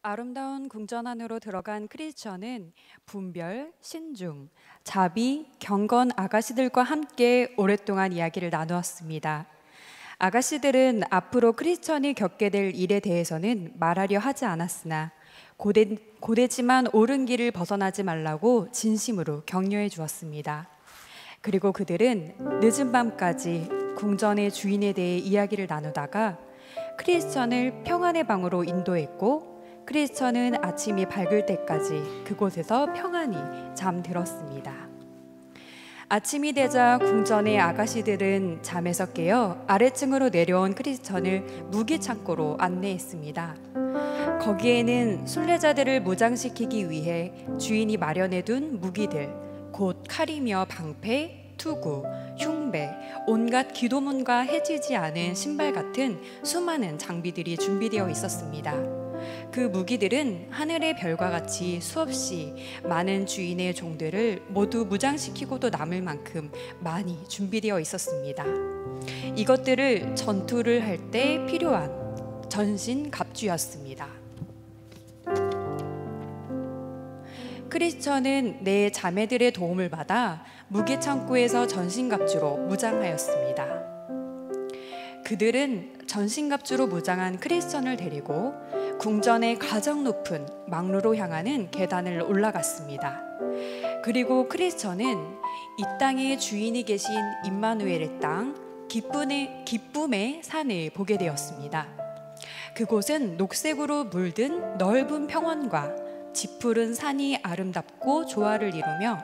아름다운 궁전 안으로 들어간 크리스천은 분별, 신중, 자비, 경건 아가씨들과 함께 오랫동안 이야기를 나누었습니다. 아가씨들은 앞으로 크리스천이 겪게 될 일에 대해서는 말하려 하지 않았으나 고되지만 옳은 길을 벗어나지 말라고 진심으로 격려해 주었습니다. 그리고 그들은 늦은 밤까지 궁전의 주인에 대해 이야기를 나누다가 크리스천을 평안의 방으로 인도했고, 크리스천은 아침이 밝을 때까지 그곳에서 평안히 잠들었습니다. 아침이 되자 궁전의 아가씨들은 잠에서 깨어 아래층으로 내려온 크리스천을 무기창고로 안내했습니다. 거기에는 순례자들을 무장시키기 위해 주인이 마련해둔 무기들, 곧 칼이며 방패, 투구, 흉배, 온갖 기도문과 해지지 않은 신발 같은 수많은 장비들이 준비되어 있었습니다. 그 무기들은 하늘의 별과 같이 수없이 많은 주인의 종들을 모두 무장시키고도 남을 만큼 많이 준비되어 있었습니다. 이것들을 전투를 할 때 필요한 전신갑주였습니다. 크리스천은 네 자매들의 도움을 받아 무기창고에서 전신갑주로 무장하였습니다. 그들은 전신갑주로 무장한 크리스천을 데리고 궁전의 가장 높은 망루로 향하는 계단을 올라갔습니다. 그리고 크리스천은 이 땅의 주인이 계신 임마누엘의 땅, 기쁨의 산을 보게 되었습니다. 그곳은 녹색으로 물든 넓은 평원과 짙푸른 산이 아름답고 조화를 이루며,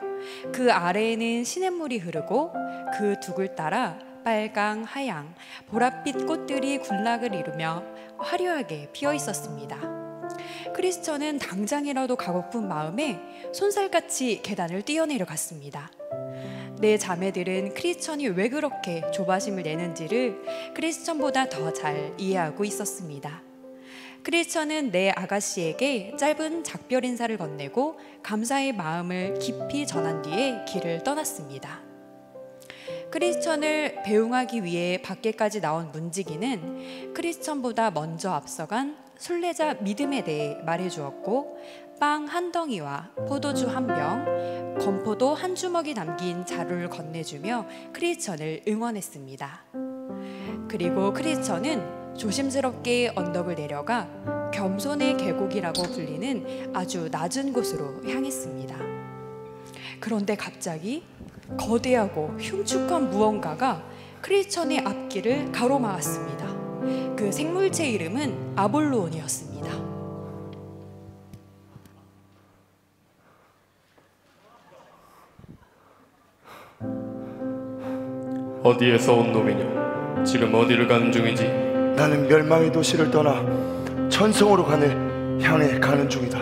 그 아래에는 시냇물이 흐르고 그 둑을 따라 빨강, 하양, 보랏빛 꽃들이 군락을 이루며 화려하게 피어 있었습니다. 크리스천은 당장이라도 가고픈 마음에 손살같이 계단을 뛰어내려갔습니다. 네 자매들은 크리스천이 왜 그렇게 조바심을 내는지를 크리스천보다 더 잘 이해하고 있었습니다. 크리스천은 네 아가씨에게 짧은 작별 인사를 건네고 감사의 마음을 깊이 전한 뒤에 길을 떠났습니다. 크리스천을 배웅하기 위해 밖에까지 나온 문지기는 크리스천보다 먼저 앞서간 순례자 믿음에 대해 말해주었고, 빵 한 덩이와 포도주 한 병, 건포도 한 주먹이 담긴 자루를 건네주며 크리스천을 응원했습니다. 그리고 크리스천은 조심스럽게 언덕을 내려가 겸손의 계곡이라고 불리는 아주 낮은 곳으로 향했습니다. 그런데 갑자기 거대하고 흉측한 무언가가 크리스천의 앞길을 가로막았습니다. 그 생물체 이름은 아볼로온이었습니다. 어디에서 온 놈이냐? 지금 어디를 가는 중이지? 나는 멸망의 도시를 떠나 천성으로 향해 가는 중이다.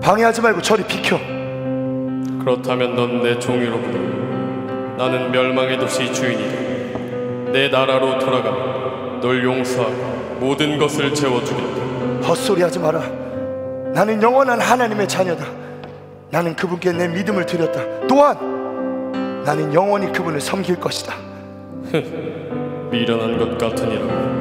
방해하지 말고 저리 비켜. 그렇다면 넌 내 종이로 부르. 나는 멸망의 도시 주인이다. 내 나라로 돌아가면 널 용서하고 모든 것을 채워주겠다. 헛소리하지 마라. 나는 영원한 하나님의 자녀다. 나는 그분께 내 믿음을 드렸다. 또한 나는 영원히 그분을 섬길 것이다. 미련한 것 같으니라.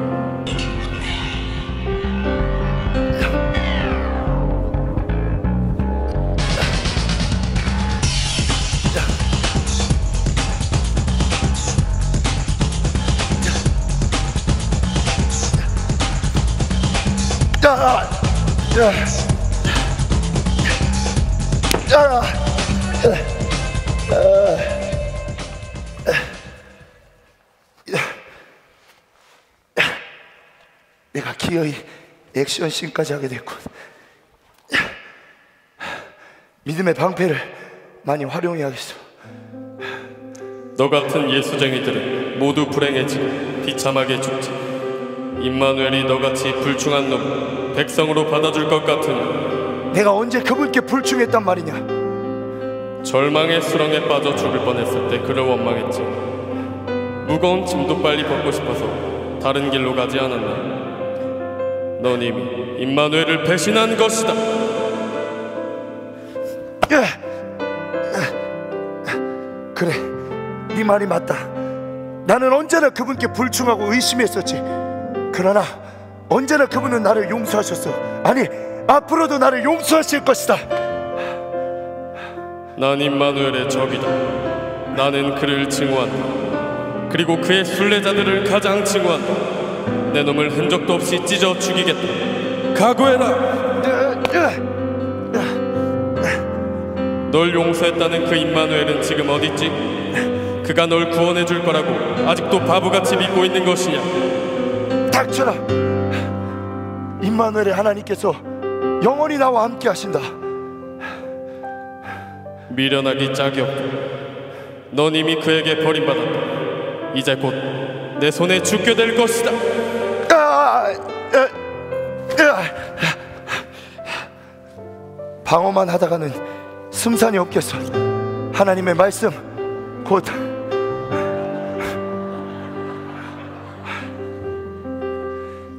내가 기어이 액션씬까지 하게 됐군. 믿음의 방패를 많이 활용해야겠어. 너 같은 예수쟁이들은 모두 불행해지고 비참하게 죽지. 임마누엘이 너같이 불충한 놈 백성으로 받아줄 것 같으니 내가 언제 그분께 불충했단 말이냐? 절망의 수렁에 빠져 죽을 뻔했을 때 그를 원망했지. 무거운 짐도 빨리 벗고 싶어서 다른 길로 가지 않았나? 넌 이미 임마누엘을 배신한 것이다. 그래, 네 말이 맞다. 나는 언제나 그분께 불충하고 의심했었지. 그러나 언제나 그분은 나를 용서하셨어. 아니 앞으로도 나를 용서하실 것이다. 난 임마누엘의 적이다. 나는 그를 증오한다. 그리고 그의 순례자들을 가장 증오한다. 내 놈을 흔적도 없이 찢어 죽이겠다. 각오해라. 널 용서했다는 그 임마누엘은 지금 어딨지? 그가 널 구원해 줄 거라고 아직도 바보같이 믿고 있는 것이냐? 닥쳐라. 임마누엘의 하나님께서 영원히 나와 함께 하신다. 미련하기 짝이 없다. 넌 이미 그에게 버림받았다. 이제 곧 내 손에 죽게 될 것이다. 방어만 하다가는 승산이 없겠어. 하나님의 말씀 곧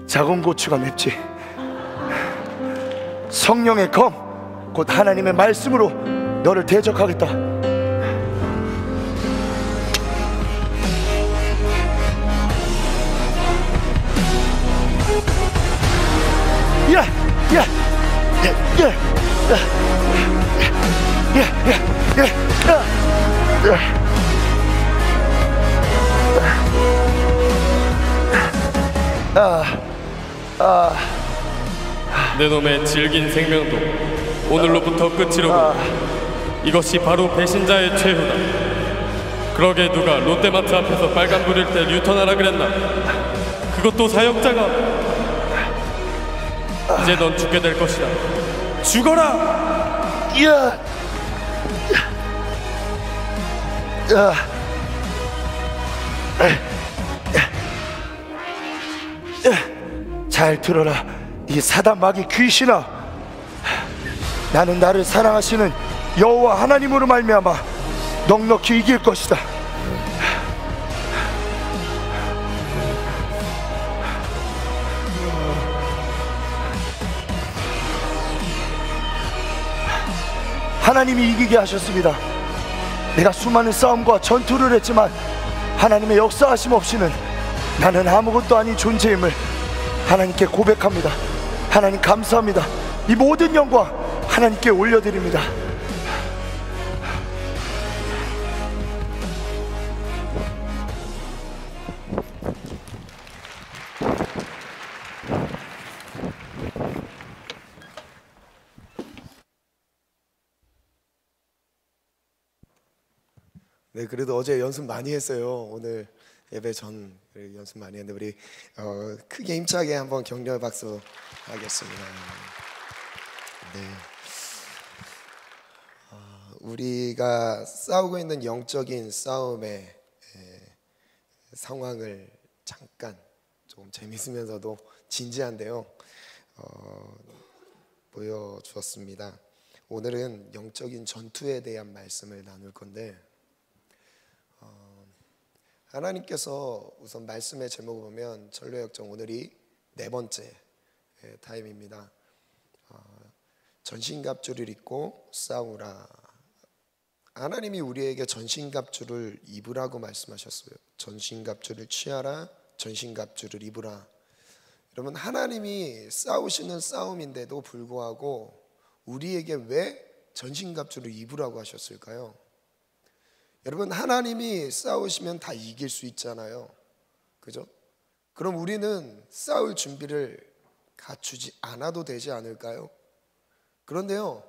작은 고추가 맵지. 성령의 검 곧 하나님의 말씀으로 너를 대적하겠다. 야, 야, 야, 야, 내 놈의 질긴 생명도 오늘로부터 끝이로고 이것이 바로 배신자의 최후다. 그러게 누가 롯데마트 앞에서 빨간불일 때 유턴하라 그랬나? 그것도 사역자가. 이제 넌 죽게 될 것이다. 죽어라! 야, 야, 잘 들어라, 이 사단 마귀 귀신아. 나는 나를 사랑하시는 여호와 하나님으로 말미암아 넉넉히 이길 것이다. 하나님이 이기게 하셨습니다. 내가 수많은 싸움과 전투를 했지만 하나님의 역사하심 없이는 나는 아무것도 아닌 존재임을 하나님께 고백합니다. 하나님 감사합니다. 이 모든 영광 하나님께 올려드립니다. 네, 그래도 어제 연습 많이 했어요. 오늘 예배 전 연습 많이 했는데 우리 크게 힘차게 한번 격려 박수 하겠습니다. 네, 우리가 싸우고 있는 영적인 싸움의 상황을 잠깐 좀 재밌으면서도 진지한데요 보여주었습니다. 오늘은 영적인 전투에 대한 말씀을 나눌 건데 하나님께서 우선 말씀의 제목을 보면 전례역정 오늘이 네 번째 타임입니다. 전신갑주를 입고 싸우라. 하나님이 우리에게 전신갑주를 입으라고 말씀하셨어요. 전신갑주를 취하라, 전신갑주를 입으라. 여러분, 하나님이 싸우시는 싸움인데도 불구하고 우리에게 왜 전신갑주를 입으라고 하셨을까요? 여러분, 하나님이 싸우시면 다 이길 수 있잖아요. 그죠? 그럼 우리는 싸울 준비를 갖추지 않아도 되지 않을까요? 그런데요,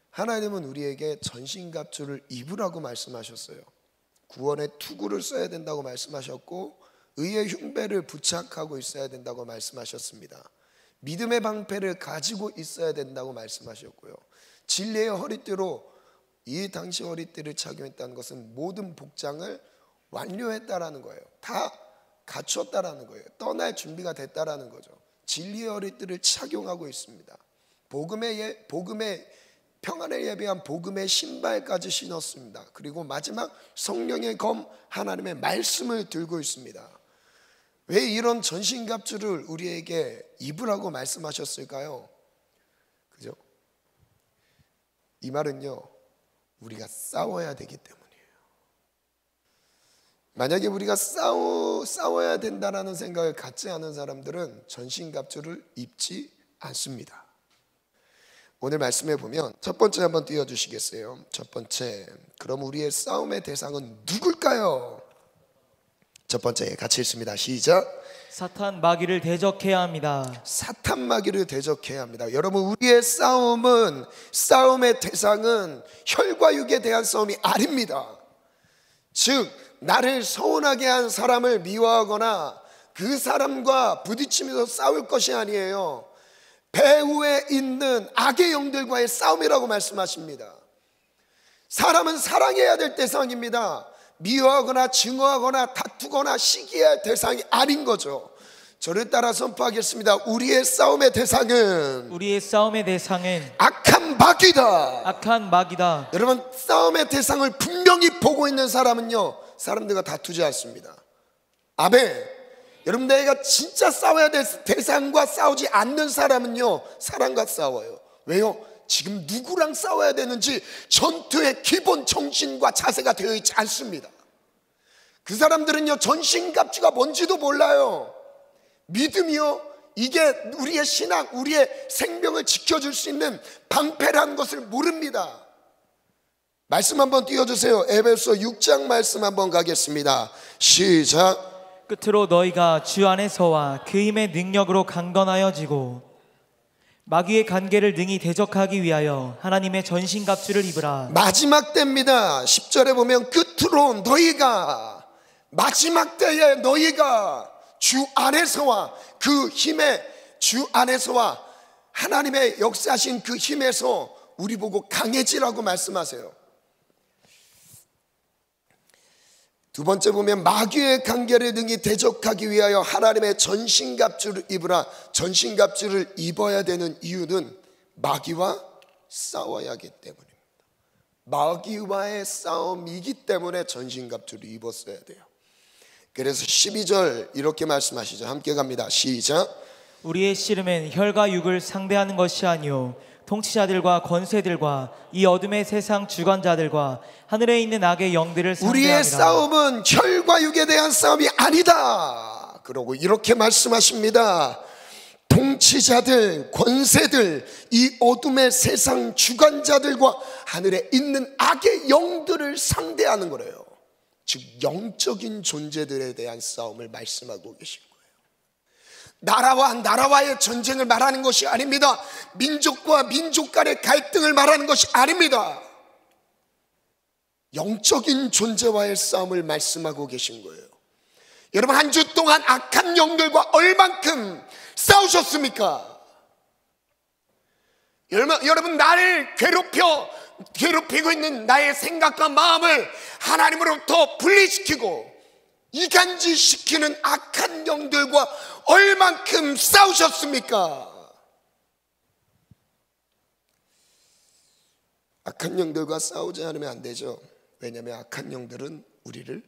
하나님은 우리에게 전신갑주를 입으라고 말씀하셨어요. 구원의 투구를 써야 된다고 말씀하셨고 의의 흉배를 부착하고 있어야 된다고 말씀하셨습니다. 믿음의 방패를 가지고 있어야 된다고 말씀하셨고요. 진리의 허리띠로 이 당시 허리띠를 착용했다는 것은 모든 복장을 완료했다라는 거예요. 다 갖췄다라는 거예요. 떠날 준비가 됐다라는 거죠. 진리의 허리띠를 착용하고 있습니다. 복음의 평안을 예배한 복음의 신발까지 신었습니다. 그리고 마지막 성령의 검 하나님의 말씀을 들고 있습니다. 왜 이런 전신갑주를 우리에게 입으라고 말씀하셨을까요? 그죠? 이 말은요, 우리가 싸워야 되기 때문이에요. 만약에 우리가 싸워야 된다라는 생각을 갖지 않은 사람들은 전신갑주를 입지 않습니다. 오늘 말씀해 보면 첫 번째 한번 띄워주시겠어요? 첫 번째, 그럼 우리의 싸움의 대상은 누굴까요? 첫 번째 같이 읽습니다. 시작. 사탄 마귀를 대적해야 합니다. 사탄 마귀를 대적해야 합니다. 여러분, 우리의 싸움의 대상은 혈과 육에 대한 싸움이 아닙니다. 즉 나를 서운하게 한 사람을 미워하거나 그 사람과 부딪히면서 싸울 것이 아니에요. 배후에 있는 악의 영들과의 싸움이라고 말씀하십니다. 사람은 사랑해야 될 대상입니다. 미워하거나 증오하거나 다투거나 시기해야 할 대상이 아닌 거죠. 저를 따라 선포하겠습니다. 우리의 싸움의 대상은 악한 마귀다. 여러분, 싸움의 대상을 분명히 보고 있는 사람은요, 사람들과 다투지 않습니다. 아멘. 여러분, 내가 진짜 싸워야 될 대상과 싸우지 않는 사람은요, 사람과 싸워요. 왜요? 지금 누구랑 싸워야 되는지 전투의 기본 정신과 자세가 되어 있지 않습니다. 그 사람들은요, 전신갑주가 뭔지도 몰라요. 믿음이요, 이게 우리의 신앙, 우리의 생명을 지켜줄 수 있는 방패라는 것을 모릅니다. 말씀 한번 띄워주세요. 에베소 6장 말씀 한번 가겠습니다. 시작. 끝으로 너희가 주 안에서와 그 힘의 능력으로 강건하여지고 마귀의 간계를 능히 대적하기 위하여 하나님의 전신갑주를 입으라. 마지막 때입니다. 10절에 보면 끝으로 너희가, 마지막 때에 너희가 주 안에서와 그 힘의, 주 안에서와 하나님의 역사하신 그 힘에서 우리 보고 강해지라고 말씀하세요. 두 번째 보면 마귀의 간계를 능히 대적하기 위하여 하나님의 전신갑주를 입으라. 전신갑주를 입어야 되는 이유는 마귀와 싸워야 하기 때문입니다. 마귀와의 싸움이기 때문에 전신갑주를 입었어야 돼요. 그래서 12절 이렇게 말씀하시죠. 함께 갑니다. 시작. 우리의 씨름은 혈과 육을 상대하는 것이 아니요 통치자들과 권세들과 이 어둠의 세상 주관자들과 하늘에 있는 악의 영들을 상대하니라. 우리의 싸움은 혈과 육에 대한 싸움이 아니다. 그러고 이렇게 말씀하십니다. 통치자들, 권세들, 이 어둠의 세상 주관자들과 하늘에 있는 악의 영들을 상대하는 거래요. 즉 영적인 존재들에 대한 싸움을 말씀하고 계신 거예요. 나라와 나라와의 전쟁을 말하는 것이 아닙니다. 민족과 민족 간의 갈등을 말하는 것이 아닙니다. 영적인 존재와의 싸움을 말씀하고 계신 거예요. 여러분, 한 주 동안 악한 영들과 얼만큼 싸우셨습니까? 여러분, 나를 괴롭히고 있는 나의 생각과 마음을 하나님으로부터 분리시키고 이간질시키는 악한 영들과 얼만큼 싸우셨습니까? 악한 영들과 싸우지 않으면 안 되죠. 왜냐하면 악한 영들은 우리를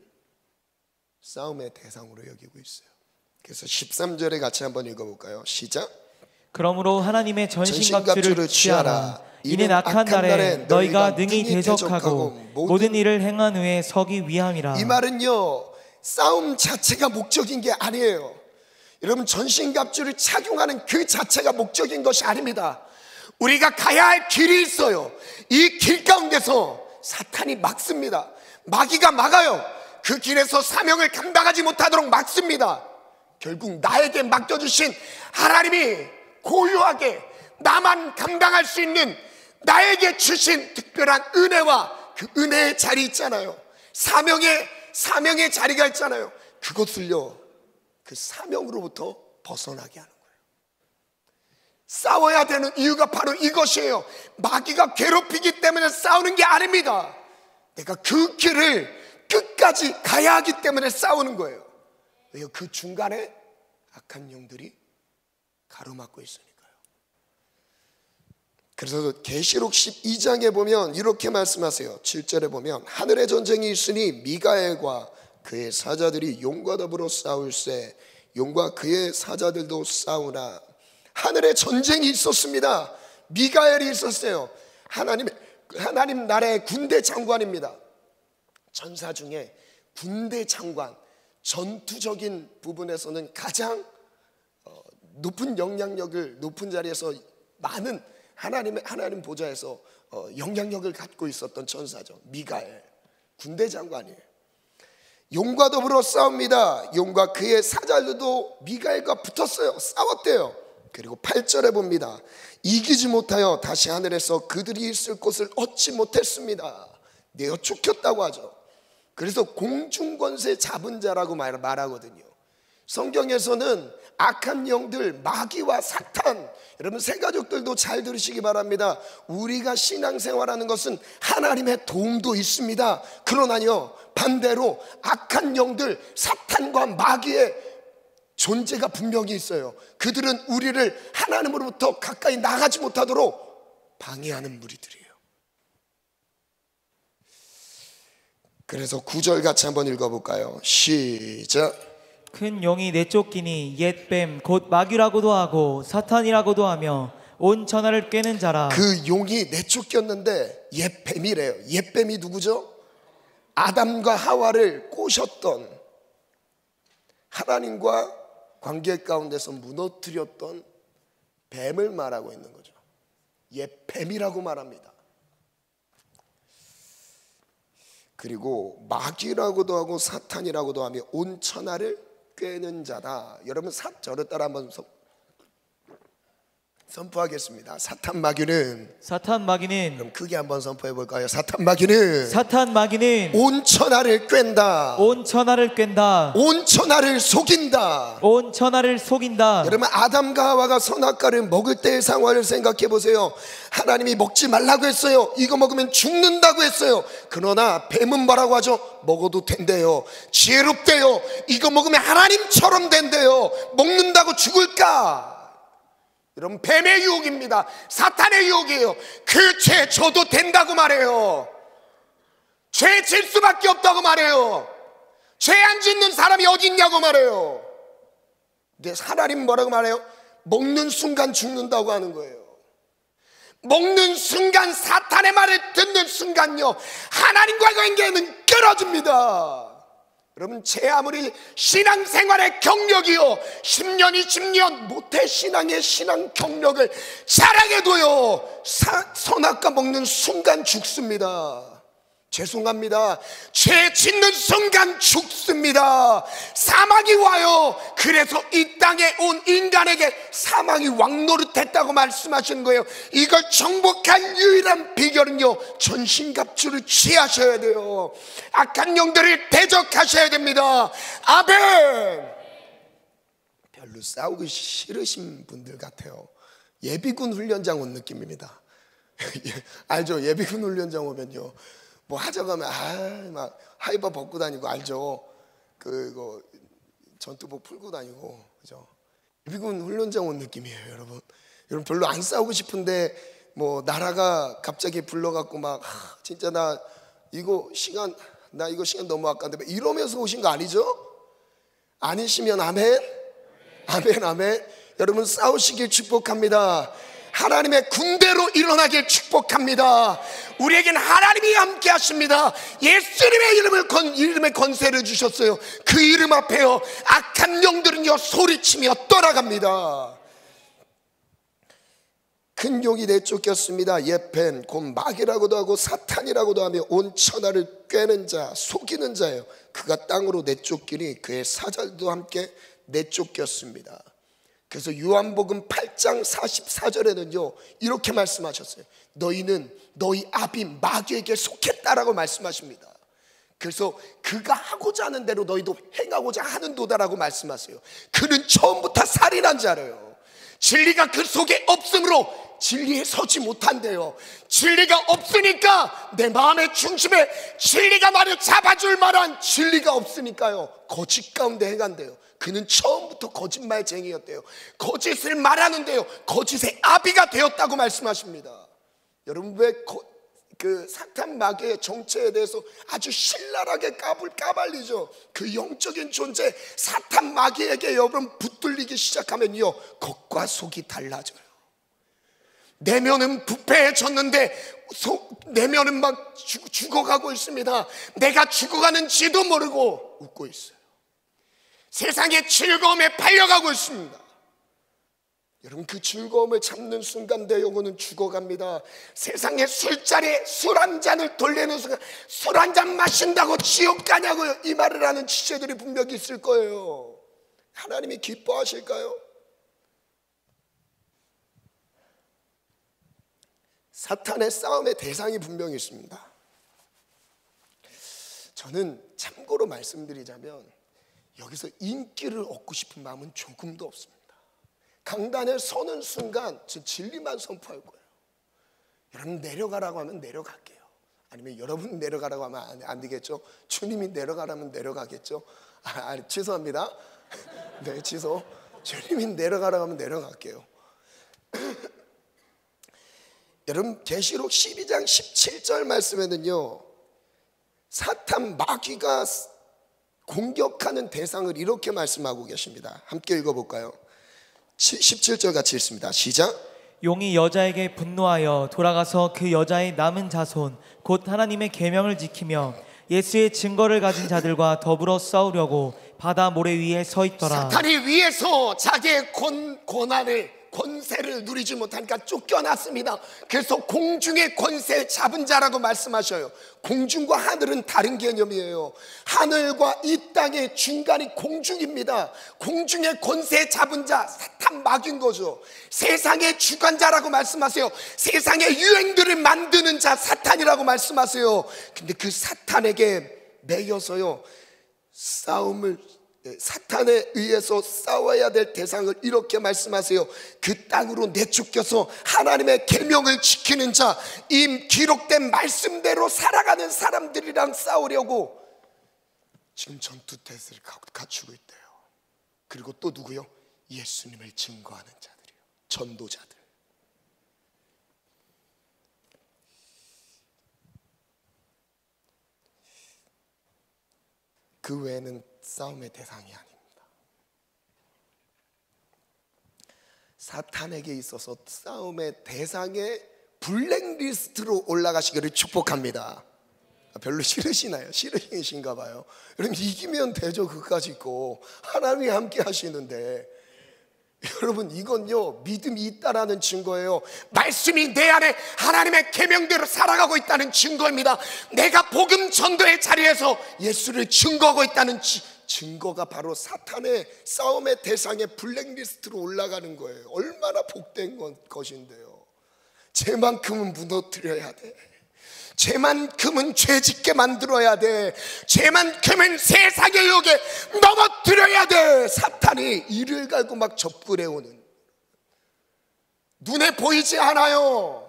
싸움의 대상으로 여기고 있어요. 그래서 13절에 같이 한번 읽어볼까요? 시작. 그러므로 하나님의 전신갑주를 취하라. 이는 악한 날에 너희가 능히 대적하고 모든 일을 행한 후에 서기 위함이라. 이 말은요, 싸움 자체가 목적인 게 아니에요. 여러분, 전신갑주를 착용하는 그 자체가 목적인 것이 아닙니다. 우리가 가야 할 길이 있어요. 이 길 가운데서 사탄이 막습니다. 마귀가 막아요. 그 길에서 사명을 감당하지 못하도록 막습니다. 결국 나에게 맡겨주신 하나님이 고유하게 나만 감당할 수 있는 나에게 주신 특별한 은혜와 그 은혜의 자리 있잖아요. 사명의 자리가 있잖아요. 그것을요, 그 사명으로부터 벗어나게 하는 거예요. 싸워야 되는 이유가 바로 이것이에요. 마귀가 괴롭히기 때문에 싸우는 게 아닙니다. 내가 그 길을 끝까지 가야 하기 때문에 싸우는 거예요. 왜요? 그 중간에 악한 영들이 가로막고 있으니까요. 그래서 계시록 12장에 보면 이렇게 말씀하세요. 7절에 보면 하늘의 전쟁이 있으니 미가엘과 그의 사자들이 용과 더불어 싸울세 용과 그의 사자들도 싸우나. 하늘의 전쟁이 있었습니다. 미가엘이 있었어요. 하나님 나라의 군대 장관입니다. 전사 중에 군대 장관, 전투적인 부분에서는 가장 높은 영향력을, 높은 자리에서 많은 하나님 보좌에서 영향력을 갖고 있었던 천사죠. 미가엘, 군대 장관이에요. 용과 더불어 싸웁니다. 용과 그의 사자들도 미가엘과 붙었어요. 싸웠대요. 그리고 8절에 봅니다. 이기지 못하여 다시 하늘에서 그들이 있을 곳을 얻지 못했습니다. 내어 쫓겼다고 하죠. 그래서 공중권세 잡은 자라고 말하거든요. 성경에서는 악한 영들, 마귀와 사탄, 여러분 새가족들도 잘 들으시기 바랍니다. 우리가 신앙생활하는 것은 하나님의 도움도 있습니다. 그러나요, 반대로 악한 영들, 사탄과 마귀의 존재가 분명히 있어요. 그들은 우리를 하나님으로부터 가까이 나가지 못하도록 방해하는 무리들이에요. 그래서 9절 같이 한번 읽어볼까요? 시작. 큰 용이 내쫓기니 옛뱀 곧 마귀라고도 하고 사탄이라고도 하며 온 천하를 꿰는 자라. 그 용이 내쫓겼는데 옛뱀이래요. 옛뱀이 누구죠? 아담과 하와를 꼬셨던, 하나님과 관계 가운데서 무너뜨렸던 뱀을 말하고 있는 거죠. 옛뱀이라고 말합니다. 그리고 마귀라고도 하고 사탄이라고도 하며 온 천하를 꿰는 자다. 여러분 저를 따라 한번 선포하겠습니다. 사탄 마귀는 그럼 크게 한번 선포해 볼까요? 사탄 마귀는 온 천하를 꿰는다. 온 천하를 꿰는다. 온 천하를 속인다. 온 천하를 속인다. 여러분 아담과 하와가 선악과를 먹을 때의 상황을 생각해 보세요. 하나님이 먹지 말라고 했어요. 이거 먹으면 죽는다고 했어요. 그러나 뱀은 뭐라고 하죠? 먹어도 된대요. 지혜롭대요. 이거 먹으면 하나님처럼 된대요. 먹는다고 죽을까? 여러분 뱀의 유혹입니다. 사탄의 유혹이에요. 그 죄 져도 된다고 말해요. 죄 질 수밖에 없다고 말해요. 죄 안 짓는 사람이 어디 있냐고 말해요. 근데 하나님 뭐라고 말해요? 먹는 순간 죽는다고 하는 거예요. 먹는 순간, 사탄의 말을 듣는 순간요, 하나님과의 관계는 끊어집니다. 여러분 제 아무리 신앙생활의 경력이요 10년 20년 모태 신앙의 신앙 경력을 자랑해도요 선악과 먹는 순간 죽습니다. 죄송합니다. 죄 짓는 순간 죽습니다. 사망이 와요. 그래서 이 땅에 온 인간에게 사망이 왕노릇했다고 말씀하신 거예요. 이걸 정복할 유일한 비결은요 전신갑주를 취하셔야 돼요. 악한 영들을 대적하셔야 됩니다. 아멘. 별로 싸우기 싫으신 분들 같아요. 예비군 훈련장 온 느낌입니다. 알죠? 예비군 훈련장 오면요 뭐 하자고 하면 막 하이바 벗고 다니고, 알죠? 그거 전투복 풀고 다니고, 그죠? 예비군 훈련장 온 느낌이에요, 여러분. 여러분 별로 안 싸우고 싶은데 뭐 나라가 갑자기 불러갖고 막 진짜 나 이거 시간 너무 아까운데 이러면서 오신 거 아니죠? 아니시면 아멘. 아멘 아멘. 여러분 싸우시길 축복합니다. 하나님의 군대로 일어나길 축복합니다. 우리에겐 하나님이 함께 하십니다. 예수님의 이름의 권세를 주셨어요. 그 이름 앞에요 악한 영들은요 소리치며 떠나갑니다. 큰 용이 내쫓겼습니다. 옛뱀 곧 마귀라고도 하고 사탄이라고도 하며 온 천하를 꿰는 자, 속이는 자예요. 그가 땅으로 내쫓기니 그의 사자들도 함께 내쫓겼습니다. 그래서 요한복음 8장 44절에는요 이렇게 말씀하셨어요. 너희는 너희 아비 마귀에게 속했다라고 말씀하십니다. 그래서 그가 하고자 하는 대로 너희도 행하고자 하는도다라고 말씀하세요. 그는 처음부터 살인한 자래요. 진리가 그 속에 없으므로 진리에 서지 못한대요. 진리가 없으니까 내 마음의 중심에 진리가 나를 잡아줄 만한 진리가 없으니까요 거짓 가운데 행한대요. 그는 처음부터 거짓말쟁이였대요. 거짓을 말하는데요 거짓의 아비가 되었다고 말씀하십니다. 여러분 왜 그 사탄 마귀의 정체에 대해서 아주 신랄하게 까발리죠. 그 영적인 존재 사탄 마귀에게 여러분 붙들리기 시작하면요 겉과 속이 달라져요. 내면은 부패해졌는데 내면은 막 죽어가고 있습니다. 내가 죽어가는지도 모르고 웃고 있어요. 세상의 즐거움에 팔려가고 있습니다. 여러분, 그 즐거움을 참는 순간 내 영혼은 죽어갑니다. 세상에 술자리에 술 한 잔을 돌리는 순간 술 한 잔 마신다고 지옥 가냐고요, 이 말을 하는 지체들이 분명히 있을 거예요. 하나님이 기뻐하실까요? 사탄의 싸움의 대상이 분명히 있습니다. 저는 참고로 말씀드리자면 여기서 인기를 얻고 싶은 마음은 조금도 없습니다. 강단에 서는 순간 저 진리만 선포할 거예요. 여러분 내려가라고 하면 내려갈게요. 아니면 여러분 내려가라고 하면 안 되겠죠? 주님이 내려가라면 내려가겠죠? 죄송합니다. 네, 취소. 주님이 내려가라고 하면 내려갈게요. 여러분 계시록 12장 17절 말씀에는요, 사탄 마귀가 공격하는 대상을 이렇게 말씀하고 계십니다. 함께 읽어볼까요? 17절 같이 읽습니다. 시작. 용이 여자에게 분노하여 돌아가서 그 여자의 남은 자손 곧 하나님의 계명을 지키며 예수의 증거를 가진 자들과 더불어 싸우려고 바다 모래 위에 서 있더라. 사탄이 위에서 자기의 권세를 누리지 못하니까 쫓겨났습니다. 그래서 공중의 권세 잡은 자라고 말씀하셔요. 공중과 하늘은 다른 개념이에요. 하늘과 이 땅의 중간이 공중입니다. 공중의 권세 잡은 자, 사탄 마귀인 거죠. 세상의 주관자라고 말씀하세요. 세상의 유행들을 만드는 자, 사탄이라고 말씀하세요. 근데 그 사탄에게 매여서요, 사탄에 의해서 싸워야 될 대상을 이렇게 말씀하세요. 그 땅으로 내쫓겨서 하나님의 계명을 지키는 자, 이 기록된 말씀대로 살아가는 사람들이랑 싸우려고 지금 전투태세를 갖추고 있대요. 그리고 또 누구요? 예수님을 증거하는 자들이요, 전도자들. 그 외에는 싸움의 대상이 아닙니다. 사탄에게 있어서 싸움의 대상의 블랙리스트로 올라가시기를 축복합니다. 별로 싫으시나요? 싫으신가 봐요. 여러분, 이기면 되죠. 그까짓 있고 하나님이 함께 하시는데, 여러분 이건요, 믿음이 있다라는 증거예요. 말씀이 내 안에 하나님의 계명대로 살아가고 있다는 증거입니다. 내가 복음 전도의 자리에서 예수를 증거하고 있다는 증거가 바로 사탄의 싸움의 대상의 블랙리스트로 올라가는 거예요. 얼마나 복된 것인데요. 쟤만큼은 무너뜨려야 돼. 쟤만큼은 죄짓게 만들어야 돼. 쟤만큼은 세상의 유혹에 넘어뜨려야 돼. 사탄이 이를 갈고 막 접근해오는, 눈에 보이지 않아요.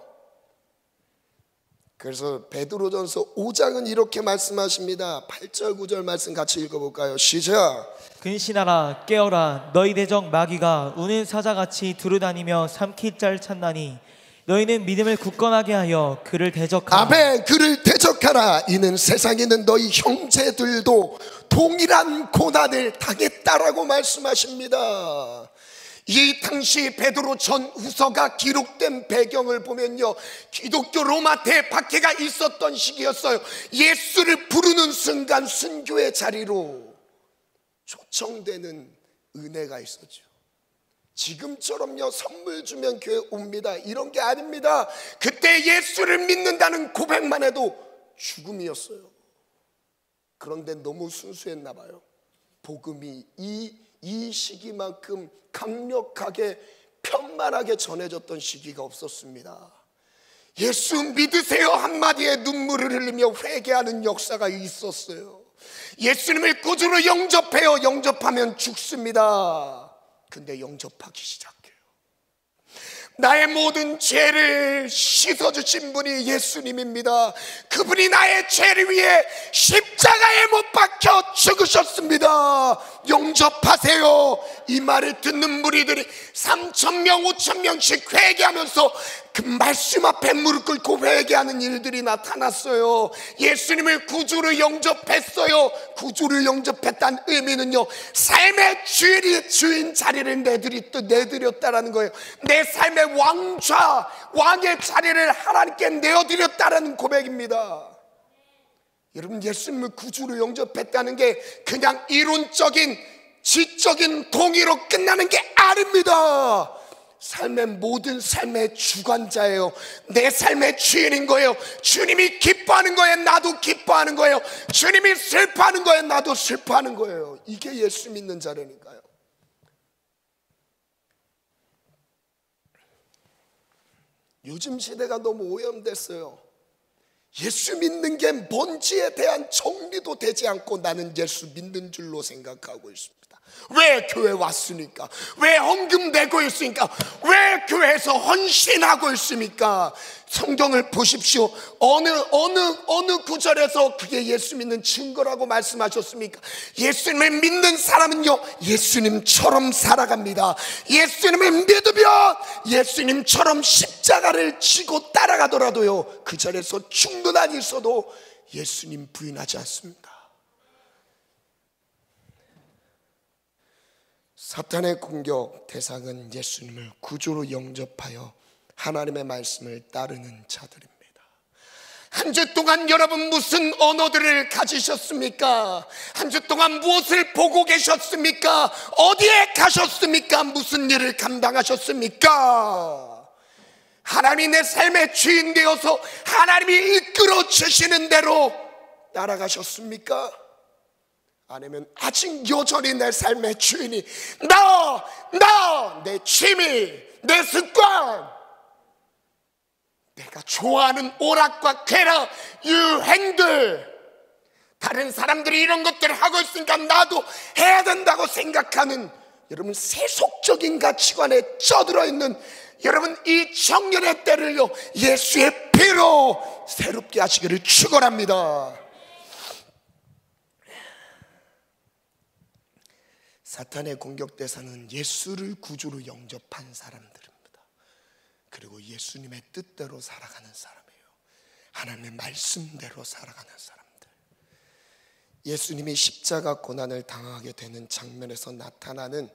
그래서 베드로전서 5장은 이렇게 말씀하십니다. 8절 9절 말씀 같이 읽어볼까요? 시작. 근신하라 깨어라 너희 대적 마귀가 우는 사자같이 두루다니며 삼킬 자를 찾나니 너희는 믿음을 굳건하게 하여 그를 대적하라. 아멘. 그를 대적하라. 이는 세상에 있는 너희 형제들도 동일한 고난을 당했다라고 말씀하십니다. 이 당시 베드로 전후서가 기록된 배경을 보면요, 기독교 로마 대박해가 있었던 시기였어요. 예수를 부르는 순간 순교의 자리로 초청되는 은혜가 있었죠. 지금처럼요, 선물 주면 교회 옵니다, 이런 게 아닙니다. 그때 예수를 믿는다는 고백만 해도 죽음이었어요. 그런데 너무 순수했나 봐요. 복음이 이 시기만큼 강력하게 편만하게 전해졌던 시기가 없었습니다. 예수 믿으세요 한마디에 눈물을 흘리며 회개하는 역사가 있었어요. 예수님을 구주로 영접해요. 영접하면 죽습니다. 근데 영접하기 시작해요. 나의 모든 죄를 씻어주신 분이 예수님입니다. 그분이 나의 죄를 위해 십자가에 못 박혀 죽으셨습니다. 영접하세요. 이 말을 듣는 무리들이 3,000명 5,000명씩 회개하면서 그 말씀 앞에 무릎 꿇고 회개하는 일들이 나타났어요. 예수님을 구주로 영접했어요. 구주를 영접했다는 의미는요, 삶의 주인 자리를 내드렸다라는 거예요. 내 삶의 왕의 자리를 하나님께 내어드렸다라는 고백입니다. 여러분, 예수님을 구주로 영접했다는 게 그냥 이론적인 지적인 동의로 끝나는 게 아닙니다. 삶의 모든 삶의 주관자예요. 내 삶의 주인인 거예요. 주님이 기뻐하는 거에 나도 기뻐하는 거예요. 주님이 슬퍼하는 거에 나도 슬퍼하는 거예요. 이게 예수 믿는 자라니까요. 요즘 시대가 너무 오염됐어요. 예수 믿는 게 뭔지에 대한 정리도 되지 않고 나는 예수 믿는 줄로 생각하고 있습니다. 왜 교회 왔습니까? 왜 헌금 내고 있습니까? 왜 교회에서 헌신하고 있습니까? 성경을 보십시오. 어느 구절에서 그게 예수 믿는 증거라고 말씀하셨습니까? 예수님을 믿는 사람은요, 예수님처럼 살아갑니다. 예수님을 믿으면 예수님처럼 십자가를 지고 따라가더라도요, 그 자리에서 충분한 있어도 예수님 부인하지 않습니다. 사탄의 공격 대상은 예수님을 구주로 영접하여 하나님의 말씀을 따르는 자들입니다. 한 주 동안 여러분 무슨 언어들을 가지셨습니까? 한 주 동안 무엇을 보고 계셨습니까? 어디에 가셨습니까? 무슨 일을 감당하셨습니까? 하나님이 내 삶의 주인 되어서 하나님이 이끌어 주시는 대로 따라가셨습니까? 아니면 아직 여전히 내 삶의 주인이 내 취미, 내 습관, 내가 좋아하는 오락과 쾌락, 유행들, 다른 사람들이 이런 것들을 하고 있으니까 나도 해야 된다고 생각하는 여러분 세속적인 가치관에 쩌들어 있는 여러분 이 청년의 때를요, 예수의 피로 새롭게 하시기를 축원합니다. 사탄의 공격 대상은 예수를 구주로 영접한 사람들입니다. 그리고 예수님의 뜻대로 살아가는 사람이에요. 하나님의 말씀대로 살아가는 사람들. 예수님이 십자가 고난을 당하게 되는 장면에서 나타나는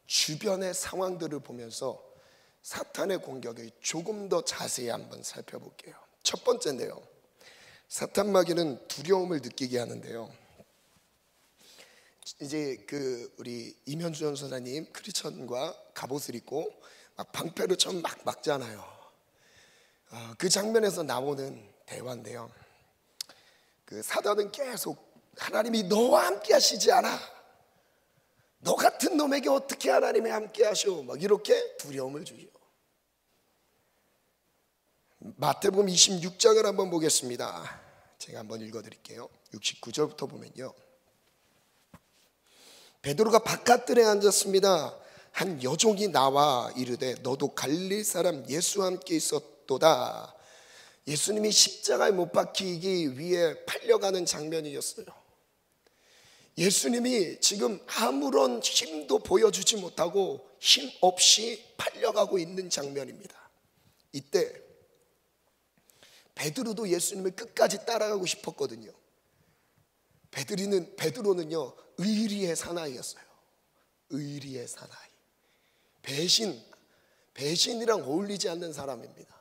주변의 상황들을 보면서 사탄의 공격을 조금 더 자세히 한번 살펴볼게요. 첫 번째인데요, 사탄 마귀는 두려움을 느끼게 하는데요, 이제 우리 이면수 전사님 크리스천과 갑옷을 입고 막 방패로 처음 막 막잖아요. 그 장면에서 나오는 대화인데요, 사단은 계속 하나님이 너와 함께 하시지 않아, 너 같은 놈에게 어떻게 하나님이 함께 하셔, 막 이렇게 두려움을 주죠. 마태복음 26장을 한번 보겠습니다. 제가 한번 읽어드릴게요. 69절부터 보면요, 베드로가 바깥들에 앉았습니다. 한 여종이 나와 이르되 너도 갈릴리 사람 예수와 함께 있었도다. 예수님이 십자가에 못 박히기 위해 팔려가는 장면이었어요. 예수님이 지금 아무런 힘도 보여주지 못하고 힘 없이 팔려가고 있는 장면입니다. 이때 베드로도 예수님을 끝까지 따라가고 싶었거든요. 베드로는요, 의리의 사나이였어요. 의리의 사나이. 배신이랑 어울리지 않는 사람입니다.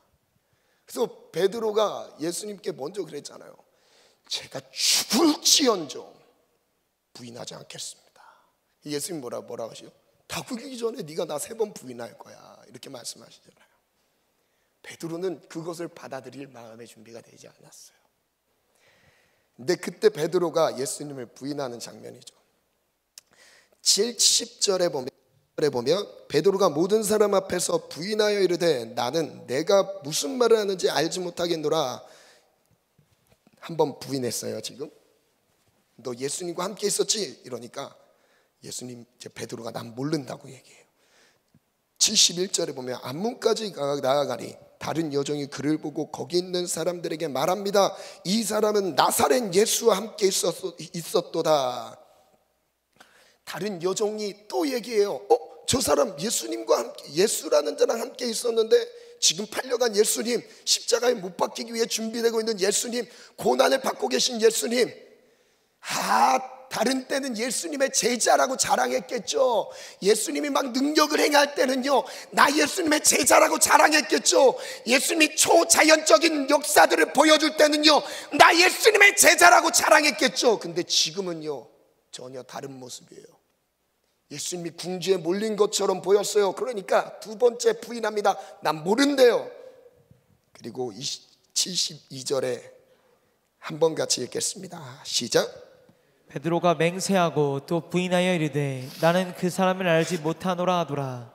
그래서 베드로가 예수님께 먼저 그랬잖아요. 제가 죽을지언정 부인하지 않겠습니다. 예수님 뭐라고 하시죠? 다 죽이기 전에 네가 나 3번 부인할 거야, 이렇게 말씀하시잖아요. 베드로는 그것을 받아들일 마음의 준비가 되지 않았어요. 근데 그때 베드로가 예수님을 부인하는 장면이죠. 70절에 보면 베드로가 모든 사람 앞에서 부인하여 이르되 나는 내가 무슨 말을 하는지 알지 못하겠노라. 한번 부인했어요. 지금 너 예수님과 함께 있었지? 이러니까 예수님, 베드로가 난 모른다고 얘기해요. 71절에 보면 안문까지 나아가니 다른 여종이 그를 보고 거기 있는 사람들에게 말합니다. 이 사람은 나사렛 예수와 함께 있었도다. 다른 여종이 또 얘기해요. 저 사람 예수님과 함께, 예수라는 자랑 함께 있었는데 지금 팔려간 예수님, 십자가에 못 박히기 위해 준비되고 있는 예수님, 고난을 받고 계신 예수님, 다른 때는 예수님의 제자라고 자랑했겠죠. 예수님이 막 능력을 행할 때는요, 나 예수님의 제자라고 자랑했겠죠. 예수님이 초자연적인 역사들을 보여줄 때는요, 나 예수님의 제자라고 자랑했겠죠. 근데 지금은요, 전혀 다른 모습이에요. 예수님이 궁지에 몰린 것처럼 보였어요. 그러니까 두 번째 부인합니다. 난 모른대요. 그리고 72절에 한번 같이 읽겠습니다. 시작. 베드로가 맹세하고 또 부인하여 이르되 나는 그 사람을 알지 못하노라 하더라.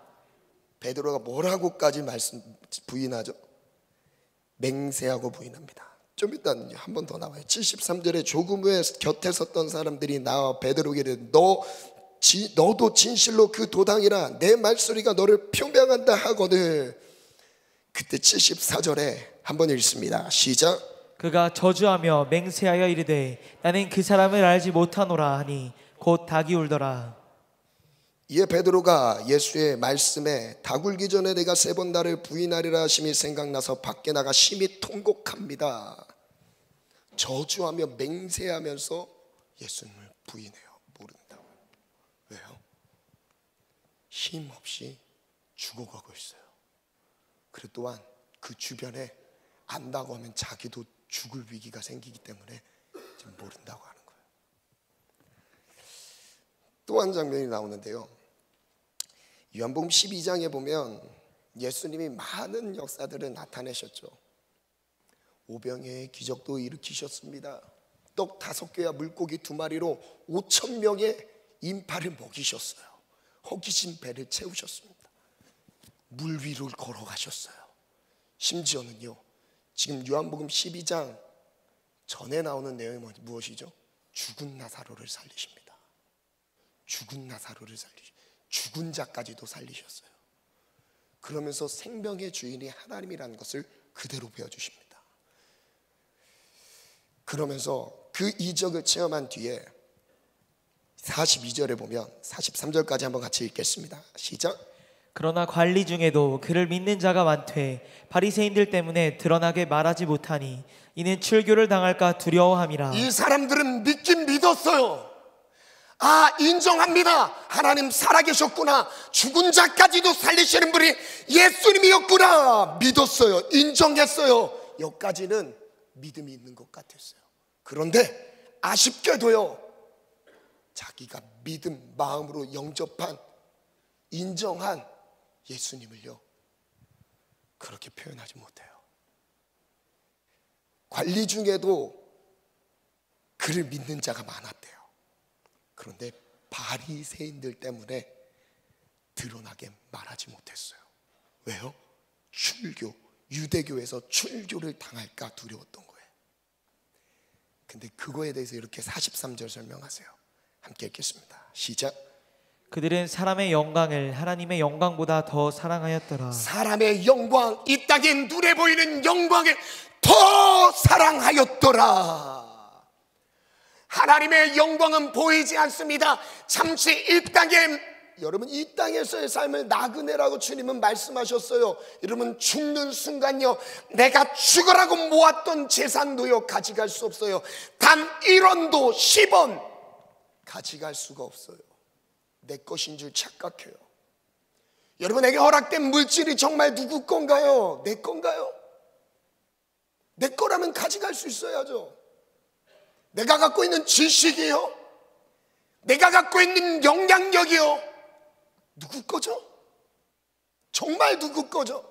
베드로가 뭐라고까지 부인하죠? 맹세하고 부인합니다. 좀 이따 한 번 더 나와요. 73절에 조금 후에 곁에 섰던 사람들이 나와 베드로에게 이르되 너도 진실로 그 도당이라 내 말소리가 너를 표명한다 하거든. 그때 74절에 한번 읽습니다. 시작. 그가 저주하며 맹세하여 이르되 나는 그 사람을 알지 못하노라 하니 곧 닭이 울더라. 이에 베드로가 예수의 말씀에 닭 울기 전에 내가 3번 나를 부인하리라 하심이 생각나서 밖에 나가 심히 통곡합니다. 저주하며 맹세하면서 예수님을 부인해요. 모른다고. 왜요? 힘없이 죽어가고 있어요. 그리고 또한 그 주변에 안다고 하면 자기도 죽을 위기가 생기기 때문에 지금 모른다고 하는 거예요. 또 한 장면이 나오는데요. 요한복음 12장에 보면 예수님이 많은 역사들을 나타내셨죠. 오병이의 기적도 일으키셨습니다. 떡 5개와 물고기 2마리로 5,000명의 인파를 먹이셨어요. 허기진 배를 채우셨습니다. 물 위로 걸어가셨어요. 심지어는요, 지금 요한복음 12장 전에 나오는 내용이 무엇이죠? 죽은 나사로를 살리십니다. 죽은 나사로를 살리십니다. 죽은 자까지도 살리셨어요. 그러면서 생명의 주인이 하나님이라는 것을 그대로 보여주십니다. 그러면서 그 이적을 체험한 뒤에 42절에 보면 43절까지 한번 같이 읽겠습니다. 시작. 그러나 관리 중에도 그를 믿는 자가 많되 바리새인들 때문에 드러나게 말하지 못하니 이는 출교를 당할까 두려워함이라. 이 사람들은 믿긴 믿었어요. 아, 인정합니다. 하나님 살아계셨구나. 죽은 자까지도 살리시는 분이 예수님이었구나. 믿었어요. 인정했어요. 여기까지는 믿음이 있는 것 같았어요. 그런데 아쉽게도요, 자기가 믿음 마음으로 영접한, 인정한 예수님을요, 그렇게 표현하지 못해요. 관리 중에도 그를 믿는 자가 많았대요. 그런데 바리새인들 때문에 드러나게 말하지 못했어요. 왜요? 출교, 유대교에서 출교를 당할까 두려웠던 거예요. 근데 그거에 대해서 이렇게 43절 설명하세요. 함께 읽겠습니다. 시작. 그들은 사람의 영광을 하나님의 영광보다 더 사랑하였더라. 사람의 영광, 이 땅에 눈에 보이는 영광을 더 사랑하였더라. 하나님의 영광은 보이지 않습니다. 잠시 이 땅에, 여러분, 이 땅에서의 삶을 나그네라고 주님은 말씀하셨어요. 여러분, 죽는 순간요, 내가 죽으라고 모았던 재산도요 가져갈 수 없어요. 단 1원도 10원 가져갈 수가 없어요. 내 것인 줄 착각해요. 여러분에게 허락된 물질이 정말 누구 건가요? 내 건가요? 내 거라면 가져갈 수 있어야죠. 내가 갖고 있는 지식이요, 내가 갖고 있는 영향력이요, 누구 거죠? 정말 누구 거죠?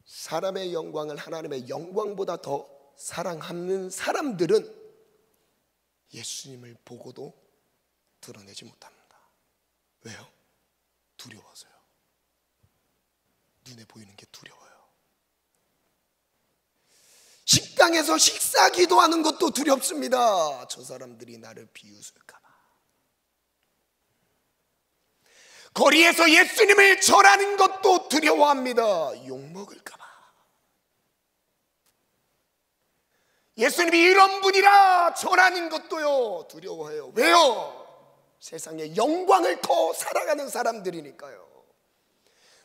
사람의 영광을 하나님의 영광보다 더 사랑하는 사람들은 예수님을 보고도 드러내지 못합니다. 왜요? 두려워서요. 눈에 보이는 게 두려워요. 식당에서 식사 기도하는 것도 두렵습니다. 저 사람들이 나를 비웃을까 봐. 거리에서 예수님을 절하는 것도 두려워합니다. 욕먹을까 봐. 예수님이 이런 분이라 절하는 것도요 두려워해요. 왜요? 세상의 영광을 더 사랑하는 사람들이니까요.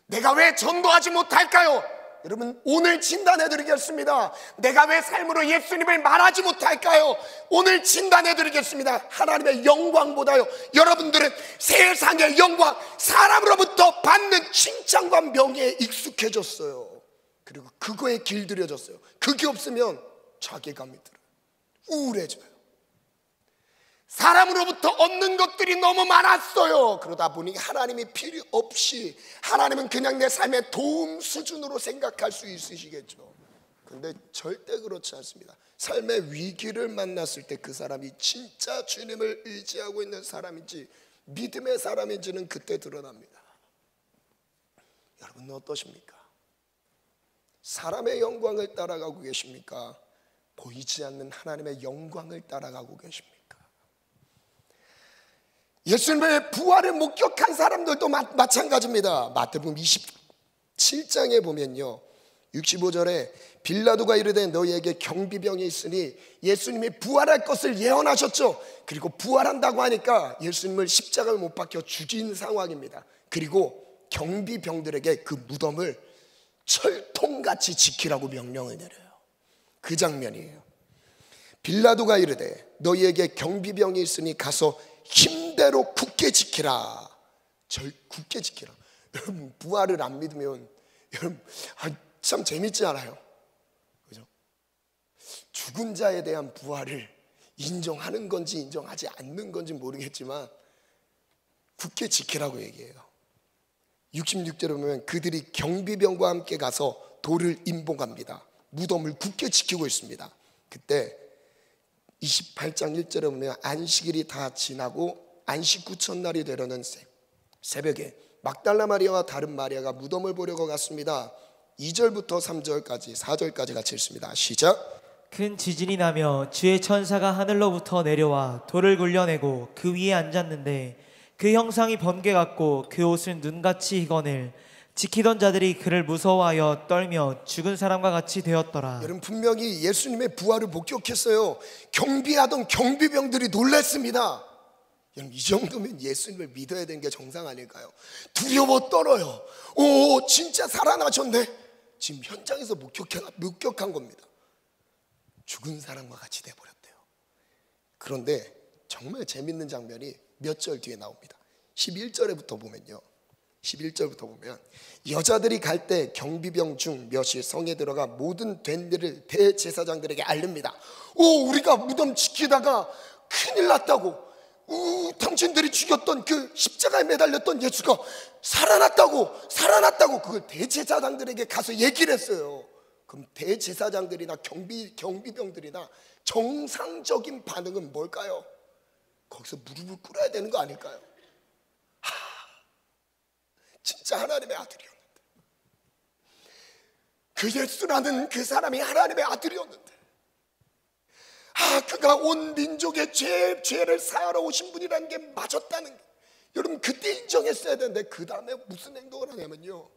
내가 왜 전도하지 못할까요? 여러분, 오늘 진단해드리겠습니다. 내가 왜 삶으로 예수님을 말하지 못할까요? 오늘 진단해드리겠습니다. 하나님의 영광보다요, 여러분들은 세상의 영광, 사람으로부터 받는 칭찬과 명예에 익숙해졌어요. 그리고 그거에 길들여졌어요. 그게 없으면 자괴감이 들어요. 우울해져요. 사람으로부터 얻는 것들이 너무 많았어요. 그러다 보니 하나님이 필요 없이, 하나님은 그냥 내 삶의 도움 수준으로 생각할 수 있으시겠죠. 근데 절대 그렇지 않습니다. 삶의 위기를 만났을 때 그 사람이 진짜 주님을 의지하고 있는 사람인지 믿음의 사람인지는 그때 드러납니다. 여러분은 어떠십니까? 사람의 영광을 따라가고 계십니까? 보이지 않는 하나님의 영광을 따라가고 계십니까? 예수님의 부활을 목격한 사람들도 마찬가지입니다. 마태복음 27장에 보면요, 65절에 빌라도가 이르되 너희에게 경비병이 있으니, 예수님이 부활할 것을 예언하셨죠. 그리고 부활한다고 하니까 예수님을 십자가를 못 박혀 죽인 상황입니다. 그리고 경비병들에게 그 무덤을 철통같이 지키라고 명령을 내려요. 그 장면이에요. 빌라도가 이르되 너희에게 경비병이 있으니 가서 힘대로 굳게 지키라. 굳게 지키라. 여러분, 부활을 안 믿으면 여러분 참 재밌지 않아요? 그죠? 죽은 자에 대한 부활을 인정하는 건지 인정하지 않는 건지 모르겠지만 굳게 지키라고 얘기해요. 66절에 보면 그들이 경비병과 함께 가서 돌을 임봉합니다. 무덤을 굳게 지키고 있습니다. 그때 28장 1절에 보면 안식일이 다 지나고 안식 후 첫날이 되려는 새벽에 막달라 마리아와 다른 마리아가 무덤을 보려고 갔습니다. 2절부터 3절까지 4절까지 같이 읽습니다. 시작. 큰 지진이 나며 주의 천사가 하늘로부터 내려와 돌을 굴려내고 그 위에 앉았는데 그 형상이 번개 같고 그 옷은 눈같이 희건을 지키던 자들이 그를 무서워하여 떨며 죽은 사람과 같이 되었더라. 여러분, 분명히 예수님의 부활을 목격했어요. 경비하던 경비병들이 놀랐습니다. 여러분, 이 정도면 예수님을 믿어야 되는 게 정상 아닐까요? 두려워 떨어요. 오, 진짜 살아나셨네. 지금 현장에서 목격한 겁니다. 죽은 사람과 같이 돼버렸대요. 그런데 정말 재밌는 장면이 몇 절 뒤에 나옵니다. 11절부터 보면요, 11절부터 보면 여자들이 갈 때 경비병 중 몇이 성에 들어가 모든 된 일을 대제사장들에게 알립니다. 오, 우리가 무덤 지키다가 큰일 났다고, 당신들이 죽였던 그 십자가에 매달렸던 예수가 살아났다고 그걸 대제사장들에게 가서 얘기를 했어요. 그럼 대제사장들이나 경비병들이나 정상적인 반응은 뭘까요? 거기서 무릎을 꿇어야 되는 거 아닐까요? 진짜 하나님의 아들이었는데, 그 예수라는 그 사람이 하나님의 아들이었는데, 그가 온 민족의 죄를 사하러 오신 분이라는 게 맞았다는 게, 여러분 그때 인정했어야 되는데 그 다음에 무슨 행동을 하냐면요,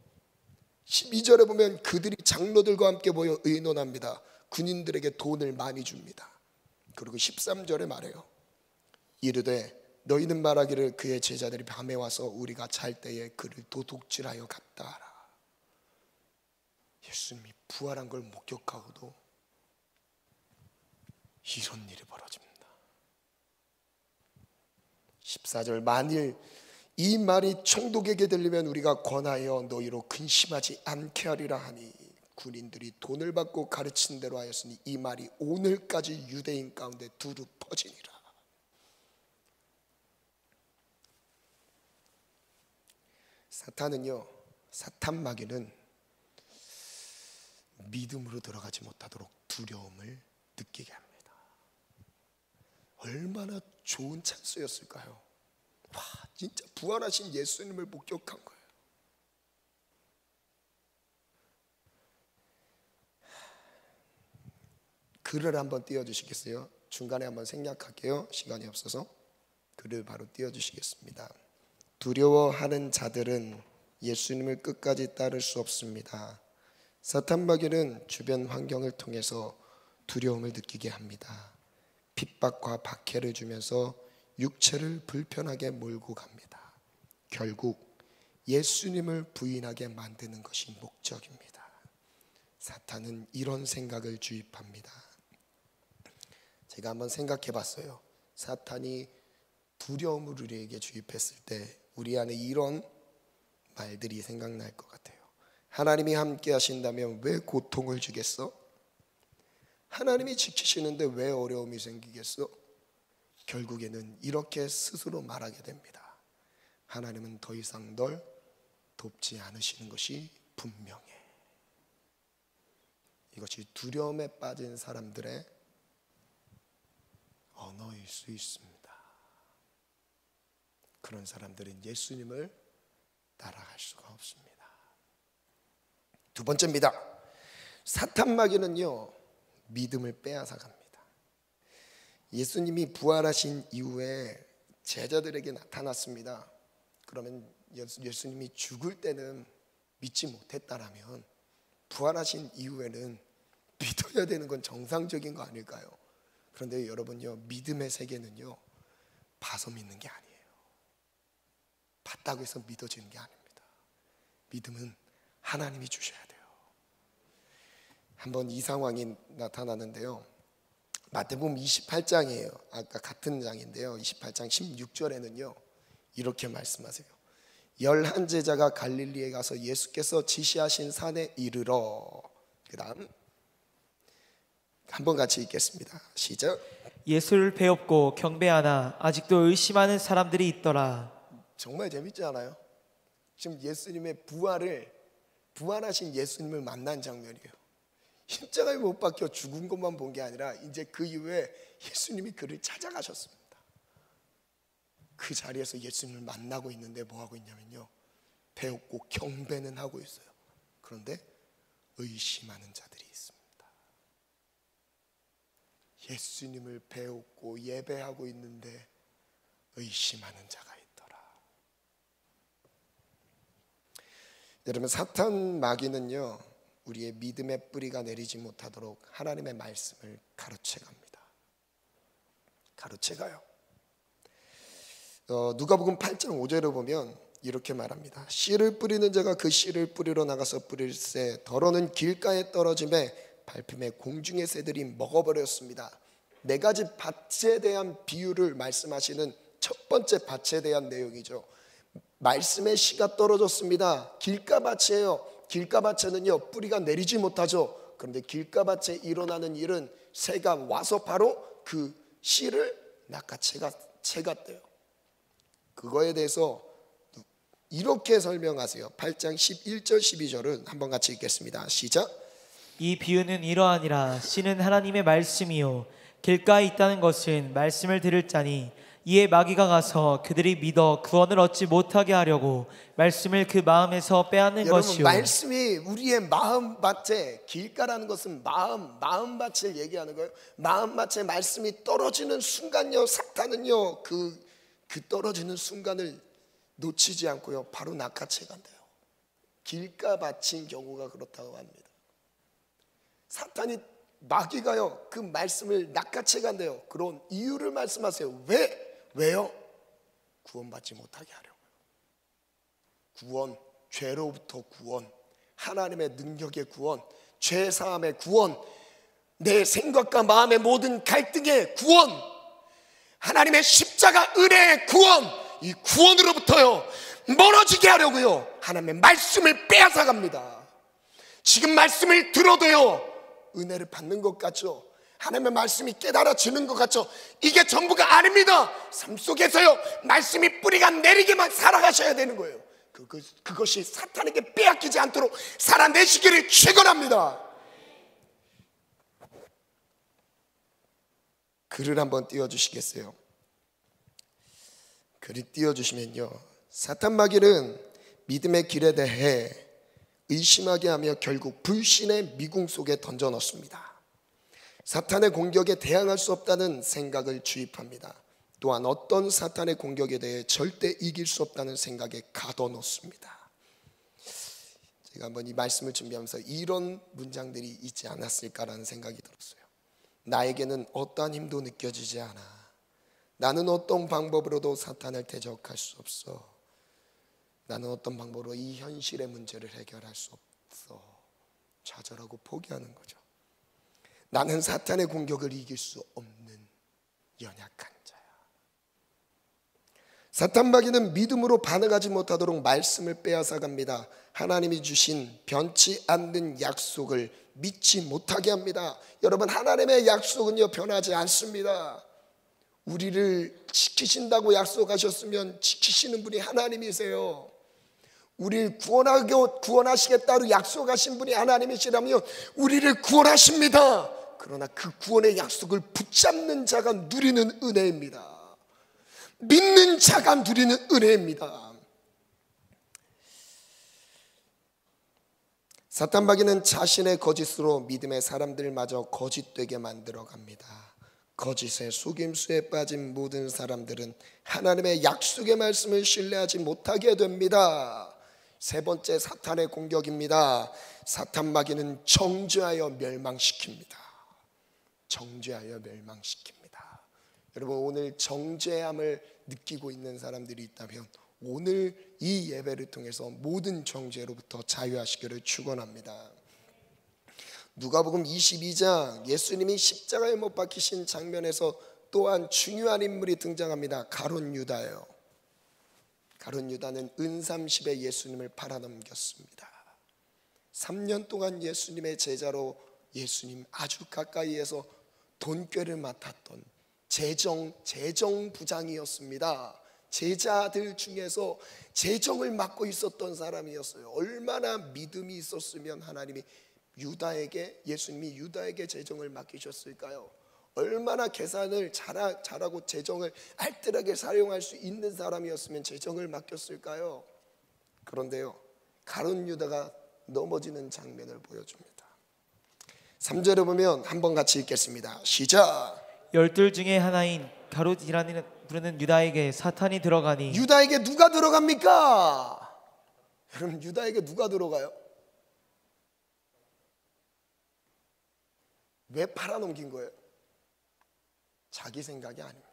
12절에 보면 그들이 장로들과 함께 모여 의논합니다. 군인들에게 돈을 많이 줍니다. 그리고 13절에 말해요. 이르되 너희는 말하기를 그의 제자들이 밤에 와서 우리가 잘 때에 그를 도둑질하여 갔다 하라. 예수님이 부활한 걸 목격하고도 이런 일이 벌어집니다. 14절 만일 이 말이 총독에게 들리면 우리가 권하여 너희로 근심하지 않게 하리라 하니 군인들이 돈을 받고 가르친 대로 하였으니 이 말이 오늘까지 유대인 가운데 두루 퍼지니라. 사탄은요, 사탄 마귀는 믿음으로 들어가지 못하도록 두려움을 느끼게 합니다. 얼마나 좋은 찬스였을까요? 와, 진짜 부활하신 예수님을 목격한 거예요. 글을 한번 띄워주시겠어요? 중간에 한번 생략할게요. 시간이 없어서. 글을 바로 띄워주시겠습니다. 두려워하는 자들은 예수님을 끝까지 따를 수 없습니다. 사탄 마귀는 주변 환경을 통해서 두려움을 느끼게 합니다. 핍박과 박해를 주면서 육체를 불편하게 몰고 갑니다. 결국 예수님을 부인하게 만드는 것이 목적입니다. 사탄은 이런 생각을 주입합니다. 제가 한번 생각해 봤어요. 사탄이 두려움을 우리에게 주입했을 때 우리 안에 이런 말들이 생각날 것 같아요. 하나님이 함께 하신다면 왜 고통을 주겠어? 하나님이 지키시는데 왜 어려움이 생기겠어? 결국에는 이렇게 스스로 말하게 됩니다. 하나님은 더 이상 널 돕지 않으시는 것이 분명해. 이것이 두려움에 빠진 사람들의 언어일 수 있습니다. 그런 사람들은 예수님을 따라갈 수가 없습니다. 두 번째입니다. 사탄 마귀는요, 믿음을 빼앗아 갑니다. 예수님이 부활하신 이후에 제자들에게 나타났습니다. 그러면 예수님이 죽을 때는 믿지 못했다라면 부활하신 이후에는 믿어야 되는 건 정상적인 거 아닐까요? 그런데 여러분요, 믿음의 세계는요, 봐서 믿는 게 아니에요. 봤다고 해서 믿어지는 게 아닙니다. 믿음은 하나님이 주셔야 돼요. 한번 이 상황이 나타나는데요, 마태복음 28장이에요. 아까 같은 장인데요, 28장 16절에는요 이렇게 말씀하세요. 11 제자가 갈릴리에 가서 예수께서 지시하신 산에 이르러. 그 다음 한번 같이 읽겠습니다. 시작. 예수를 배웠고 경배하나 아직도 의심하는 사람들이 있더라. 정말 재밌지 않아요? 지금 예수님의 부활하신 예수님을 만난 장면이에요. 십자가에 못 박혀 죽은 것만 본 게 아니라 이제 그 이후에 예수님이 그를 찾아가셨습니다. 그 자리에서 예수님을 만나고 있는데 뭐 하고 있냐면요, 배웠고 경배는 하고 있어요. 그런데 의심하는 자들이 있습니다. 예수님을 배웠고 예배하고 있는데 의심하는 자가 있더라. 여러분, 사탄 마귀는요, 우리의 믿음의 뿌리가 내리지 못하도록 하나님의 말씀을 가로채갑니다. 가로채가요. 누가복음 8장 5절을 보면 이렇게 말합니다. 씨를 뿌리는 자가 그 씨를 뿌리러 나가서 뿌릴새 더러는 길가에 떨어짐에 밟힘에 공중의 새들이 먹어버렸습니다. 네 가지 밭에 대한 비유를 말씀하시는 첫 번째 밭에 대한 내용이죠. 말씀의 씨가 떨어졌습니다. 길가밭이에요. 길가밭에는요, 뿌리가 내리지 못하죠. 그런데 길가밭에 일어나는 일은 새가 와서 바로 그 씨를 낚아채갔대요. 그거에 대해서 이렇게 설명하세요. 8장 11절 12절은 한번 같이 읽겠습니다. 시작. 이 비유는 이러하니라. 씨는 하나님의 말씀이요 길가에 있다는 것은 말씀을 들을 자니 이에 마귀가 가서 그들이 믿어 구원을 얻지 못하게 하려고 말씀을 그 마음에서 빼앗는 것이요. 말씀이 우리의 마음밭에, 길가라는 것은 마음밭을 얘기하는 거예요. 마음밭에 말씀이 떨어지는 순간요, 사탄은요 그 떨어지는 순간을 놓치지 않고요 바로 낚아채 간대요. 길가밭인 경우가 그렇다고 합니다. 사탄이, 마귀가요 그 말씀을 낚아채 간대요. 그런 이유를 말씀하세요. 왜요? 구원받지 못하게 하려고요. 구원, 죄로부터 구원, 하나님의 능력의 구원, 죄 사함의 구원, 내 생각과 마음의 모든 갈등의 구원, 하나님의 십자가 은혜의 구원, 이 구원으로부터요 멀어지게 하려고요 하나님의 말씀을 빼앗아 갑니다. 지금 말씀을 들어도요 은혜를 받는 것 같죠? 하나님의 말씀이 깨달아지는 것 같죠? 이게 전부가 아닙니다. 삶 속에서요 말씀이 뿌리가 내리게만 살아가셔야 되는 거예요. 그것이 사탄에게 빼앗기지 않도록 살아내시기를 축원합니다. 글을 한번 띄워주시겠어요? 글을 띄워주시면요, 사탄 마귀는 믿음의 길에 대해 의심하게 하며 결국 불신의 미궁 속에 던져 넣습니다. 사탄의 공격에 대항할 수 없다는 생각을 주입합니다. 또한 어떤 사탄의 공격에 대해 절대 이길 수 없다는 생각에 가둬놓습니다. 제가 한번 이 말씀을 준비하면서 이런 문장들이 있지 않았을까라는 생각이 들었어요. 나에게는 어떠한 힘도 느껴지지 않아. 나는 어떤 방법으로도 사탄을 대적할 수 없어. 나는 어떤 방법으로 이 현실의 문제를 해결할 수 없어. 좌절하고 포기하는 거죠. 나는 사탄의 공격을 이길 수 없는 연약한 자야. 사탄 마귀는 믿음으로 반응하지 못하도록 말씀을 빼앗아 갑니다. 하나님이 주신 변치 않는 약속을 믿지 못하게 합니다. 여러분, 하나님의 약속은요 변하지 않습니다. 우리를 지키신다고 약속하셨으면 지키시는 분이 하나님이세요. 우리를 구원하시겠다고 약속하신 분이 하나님이시라면 우리를 구원하십니다. 그러나 그 구원의 약속을 붙잡는 자가 누리는 은혜입니다. 믿는 자가 누리는 은혜입니다. 사탄 마귀는 자신의 거짓으로 믿음의 사람들마저 거짓되게 만들어 갑니다. 거짓의 속임수에 빠진 모든 사람들은 하나님의 약속의 말씀을 신뢰하지 못하게 됩니다. 세 번째 사탄의 공격입니다. 사탄 마귀는 정죄하여 멸망시킵니다. 정죄하여 멸망시킵니다. 여러분, 오늘 정죄함을 느끼고 있는 사람들이 있다면 오늘 이 예배를 통해서 모든 정죄로부터 자유하시기를 축원합니다. 누가복음 22장 예수님이 십자가에 못 박히신 장면에서 또한 중요한 인물이 등장합니다. 가룟 유다예요. 가룟 유다는 은삼십에 예수님을 팔아넘겼습니다. 3년 동안 예수님의 제자로 예수님 아주 가까이에서 돈꾀를 맡았던 재정부장이었습니다. 제자들 중에서 재정을 맡고 있었던 사람이었어요. 얼마나 믿음이 있었으면 예수님이 유다에게 재정을 맡기셨을까요? 얼마나 계산을 잘하고 재정을 알뜰하게 사용할 수 있는 사람이었으면 재정을 맡겼을까요? 그런데요, 가룟 유다가 넘어지는 장면을 보여줍니다. 3절에 보면 한번 같이 읽겠습니다. 시작. 12 중에 하나인 가룟이라는 부르는 유다에게 사탄이 들어가니. 유다에게 누가 들어갑니까? 여러분, 유다에게 누가 들어가요? 왜 팔아넘긴 거예요? 자기 생각이 아닙니다.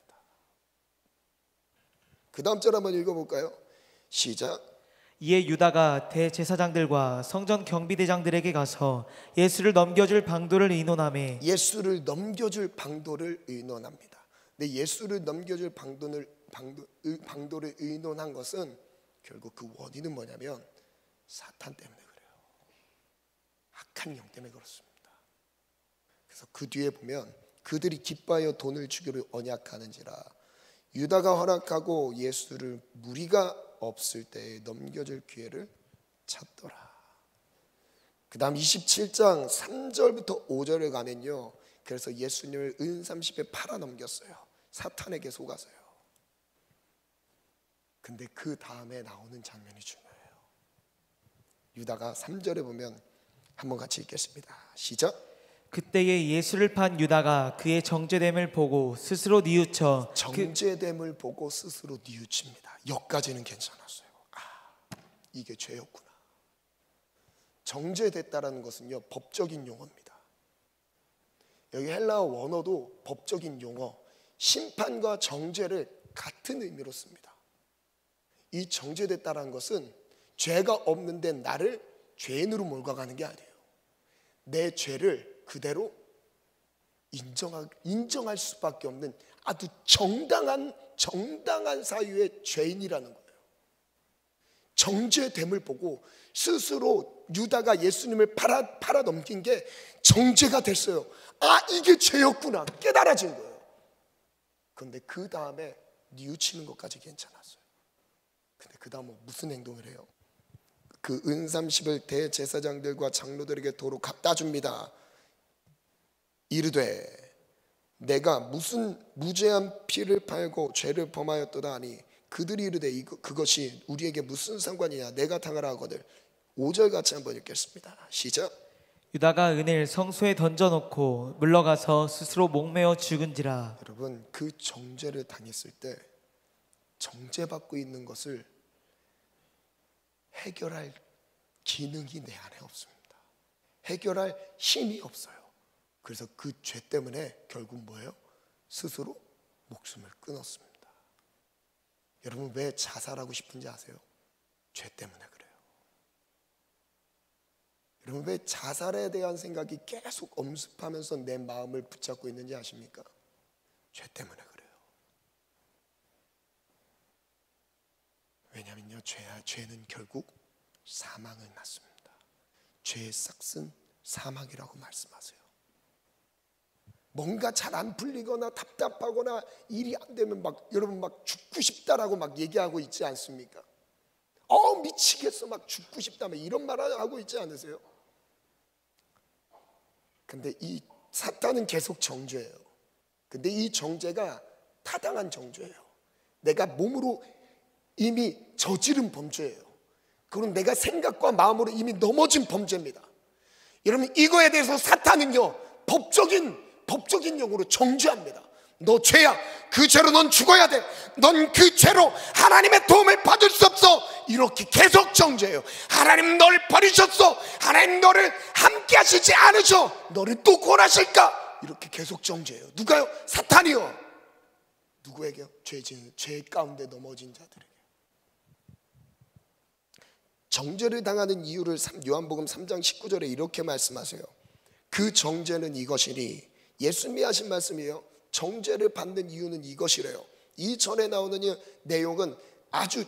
그 다음 절 한번 읽어볼까요? 시작. 이에 유다가 대제사장들과 성전 경비대장들에게 가서 예수를 넘겨줄 방도를 의논하매. 예수를 넘겨줄 방도를 의논합니다. 근데 예수를 넘겨줄 방도를 의논한 것은 결국 그 원인은 뭐냐면 사탄 때문에 그래요. 악한 영 때문에 그렇습니다. 그래서 그 뒤에 보면 그들이 기뻐하여 돈을 주기로 언약하는지라 유다가 허락하고 예수를 무리가 없을 때에 넘겨줄 기회를 찾더라. 그 다음 27장 3절부터 5절에 가면요, 그래서 예수님을 은삼십에 팔아넘겼어요. 사탄에게 속아서요. 근데 그 다음에 나오는 장면이 중요해요. 유다가 3절에 보면 한번 같이 읽겠습니다. 시작. 그때에 예수를 판 유다가 그의 정죄됨을 보고 스스로 뉘우쳐. 정죄됨을 보고 스스로 뉘우칩니다. 여기까지는 괜찮았어요. 이게 죄였구나. 정죄됐다라는 것은요, 법적인 용어입니다. 여기 헬라어 원어도 법적인 용어, 심판과 정죄를 같은 의미로 씁니다. 이 정죄됐다라는 것은 죄가 없는데 나를 죄인으로 몰아가는 게 아니에요. 내 죄를 그대로 인정할 수밖에 없는 아주 정당한 사유의 죄인이라는 거예요. 정죄됨을 보고 스스로 유다가 예수님을 팔아넘긴 게 정죄가 됐어요. 이게 죄였구나 깨달아진 거예요. 그런데 그 다음에 뉘우치는 것까지 괜찮았어요. 근데 그 다음은 무슨 행동을 해요? 그 은삼십을 대제사장들과 장로들에게 도로 갖다 줍니다. 이르되 내가 무슨 무죄한 피를 팔고 죄를 범하였도다 하니 그들이 이르되 그것이 우리에게 무슨 상관이냐 내가 당하라 하거늘. 5절 같이 한번 읽겠습니다. 시작. 유다가 은을 성소에 던져놓고 물러가서 스스로 목매어 죽은지라. 여러분, 그 정죄를 당했을 때 정죄받고 있는 것을 해결할 기능이 내 안에 없습니다. 해결할 힘이 없어요. 그래서 그 죄 때문에 결국 뭐예요? 스스로 목숨을 끊었습니다. 여러분, 왜 자살하고 싶은지 아세요? 죄 때문에 그래요. 여러분, 왜 자살에 대한 생각이 계속 엄습하면서 내 마음을 붙잡고 있는지 아십니까? 죄 때문에 그래요. 왜냐면요, 죄는 결국 사망을 낳습니다. 죄의 싹은 사망이라고 말씀하세요. 뭔가 잘 안 풀리거나 답답하거나 일이 안 되면 막 여러분 막 죽고 싶다라고 막 얘기하고 있지 않습니까? 미치겠어 막 죽고 싶다 막 이런 말 하고 있지 않으세요? 근데 이 사탄은 계속 정죄예요. 근데 이 정죄가 타당한 정죄예요. 내가 몸으로 이미 저지른 범죄예요. 그건 내가 생각과 마음으로 이미 넘어진 범죄입니다. 여러분 이거에 대해서 사탄은요 법적인 용어로 정죄합니다. 너 죄야. 그 죄로 넌 죽어야 돼. 넌 그 죄로 하나님의 도움을 받을 수 없어. 이렇게 계속 정죄해요. 하나님 너를 버리셨어. 하나님 너를 함께 하시지 않으셔. 너를 또 권하실까? 이렇게 계속 정죄해요. 누가요? 사탄이요. 누구에게요? 죄 가운데 넘어진 자들에게. 정죄를 당하는 이유를 요한복음 3장 19절에 이렇게 말씀하세요. 그 정죄는 이것이니, 예수님이 하신 말씀이에요. 정죄를 받는 이유는 이것이래요. 이 전에 나오는 내용은 아주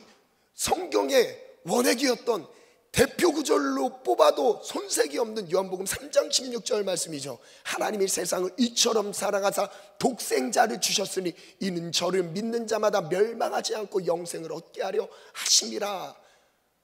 성경의 원액이었던 대표 구절로 뽑아도 손색이 없는 요한복음 3장 16절 말씀이죠. 하나님이 세상을 이처럼 사랑하사 독생자를 주셨으니 이는 저를 믿는 자마다 멸망하지 않고 영생을 얻게 하려 하심이라.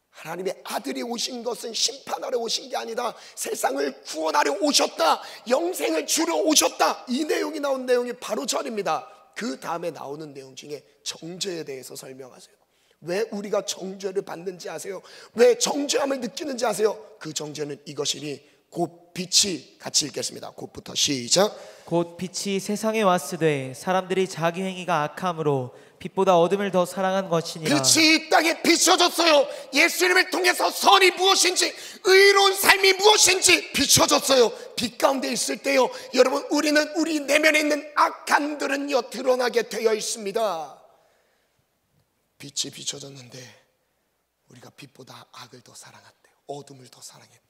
하나님의 아들이 오신 것은 심판하러 오신 게 아니다. 세상을 구원하려 오셨다. 영생을 주러 오셨다. 이 내용이 나온 내용이 바로 절입니다. 그 다음에 나오는 내용 중에 정죄에 대해서 설명하세요. 왜 우리가 정죄를 받는지 아세요? 왜 정죄함을 느끼는지 아세요? 그 정죄는 이것이니 곧 빛이, 같이 읽겠습니다. 곧부터 시작. 곧 빛이 세상에 왔으되 사람들이 자기 행위가 악함으로 빛보다 어둠을 더 사랑한 것이니라. 빛이 이 땅에 비춰졌어요. 예수님을 통해서 선이 무엇인지, 의로운 삶이 무엇인지 비춰졌어요. 빛 가운데 있을 때요, 여러분, 우리는 우리 내면에 있는 악함들은요 드러나게 되어 있습니다. 빛이 비춰졌는데 우리가 빛보다 악을 더 사랑했대요. 어둠을 더 사랑했대요.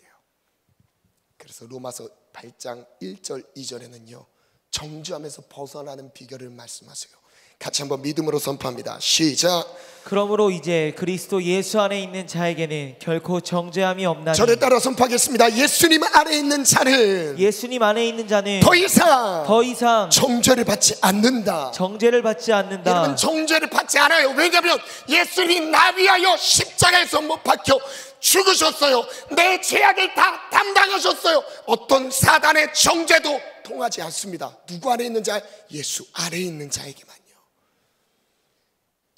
그래서 로마서 8장 1절 2절에는요 정죄함에서 벗어나는 비결을 말씀하세요. 같이 한번 믿음으로 선포합니다. 시작. 그러므로 이제 그리스도 예수 안에 있는 자에게는 결코 정죄함이 없나니. 저를 따라 선포하겠습니다. 예수님 안에 있는 자는, 예수님 안에 있는 자는 더 이상 정죄를 받지 않는다. 받지 않는다. 여러분, 정죄를 받지 않아요. 왜냐하면 예수님 나 위하여 십자가에서 못 박혀 죽으셨어요. 내 죄악을 다 담당하셨어요. 어떤 사단의 정죄도 통하지 않습니다. 누구 안에 있는 자? 예수 안에 있는 자에게만요.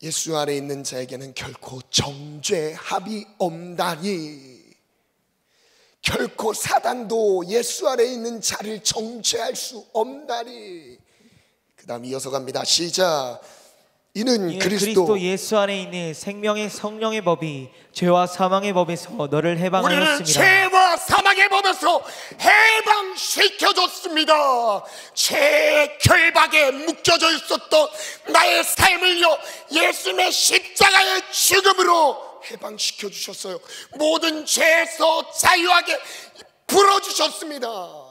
예수 안에 있는 자에게는 결코 정죄함이 없나니. 결코 사단도 예수 안에 있는 자를 정죄할 수 없나니. 그 다음 이어서 갑니다. 시작. 이는 그리스도 예수 안에 있는 생명의 성령의 법이 죄와 사망의 법에서 너를 우리는 해방하였습니다. 죄와 사망의 법에서 해방시켜줬습니다. 죄의 결박에 묶여져 있었던 나의 삶을요 예수님의 십자가의 죽음으로 해방시켜 주셨어요. 모든 죄에서 자유하게 풀어주셨습니다.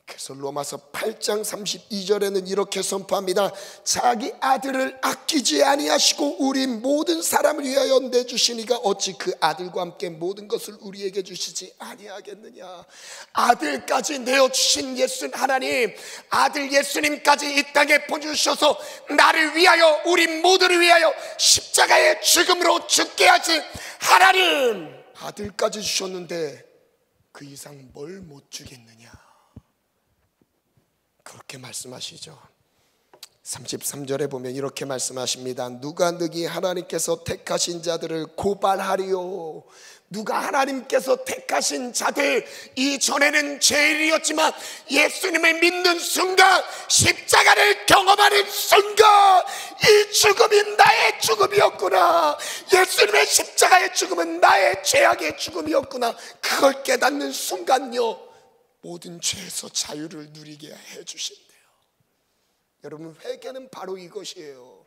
그래서 로마서 8장 32절에는 이렇게 선포합니다. 자기 아들을 아끼지 아니하시고 우리 모든 사람을 위하여 내주시니가 어찌 그 아들과 함께 모든 것을 우리에게 주시지 아니하겠느냐. 아들까지 내어주신 예수 하나님, 아들 예수님까지 이 땅에 보내주셔서 나를 위하여, 우리 모두를 위하여 십자가의 죽음으로 죽게 하신 하나님, 아들까지 주셨는데 그 이상 뭘 못 주겠느냐. 그렇게 말씀하시죠. 33절에 보면 이렇게 말씀하십니다. 누가 너희 하나님께서 택하신 자들을 고발하리요. 누가 하나님께서 택하신 자들, 이전에는 죄인이었지만 예수님을 믿는 순간, 십자가를 경험하는 순간 이 죽음이 나의 죽음이었구나, 예수님의 십자가의 죽음은 나의 죄악의 죽음이었구나, 그걸 깨닫는 순간요 모든 죄에서 자유를 누리게 해주신대요. 여러분, 회개는 바로 이것이에요.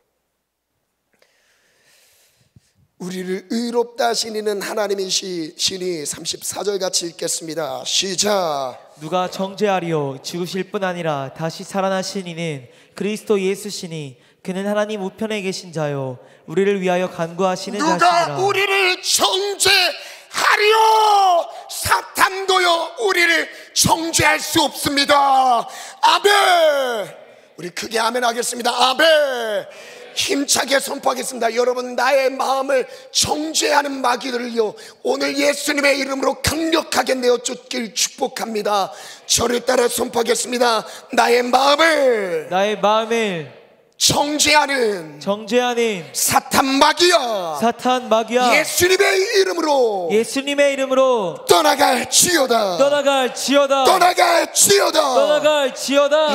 우리를 의롭다 하시는 하나님의 신이 34절 같이 읽겠습니다. 시작. 누가 정죄하리요 죽으실 뿐 아니라 다시 살아나신 이는 그리스도 예수시니 그는 하나님 우편에 계신 자요 우리를 위하여 간구하시는 누가 자시니라. 우리를 정죄하리요? 사탄도요 우리를 정죄할 수 없습니다. 아멘. 우리 크게 아멘 하겠습니다. 아멘. 힘차게 선포하겠습니다. 여러분, 나의 마음을 정죄하는 마귀들을요, 오늘 예수님의 이름으로 강력하게 내어쫓길 축복합니다. 저를 따라 선포하겠습니다. 나의 마음을 정죄하는 사탄 마귀야 예수님의 이름으로 떠나갈지어다.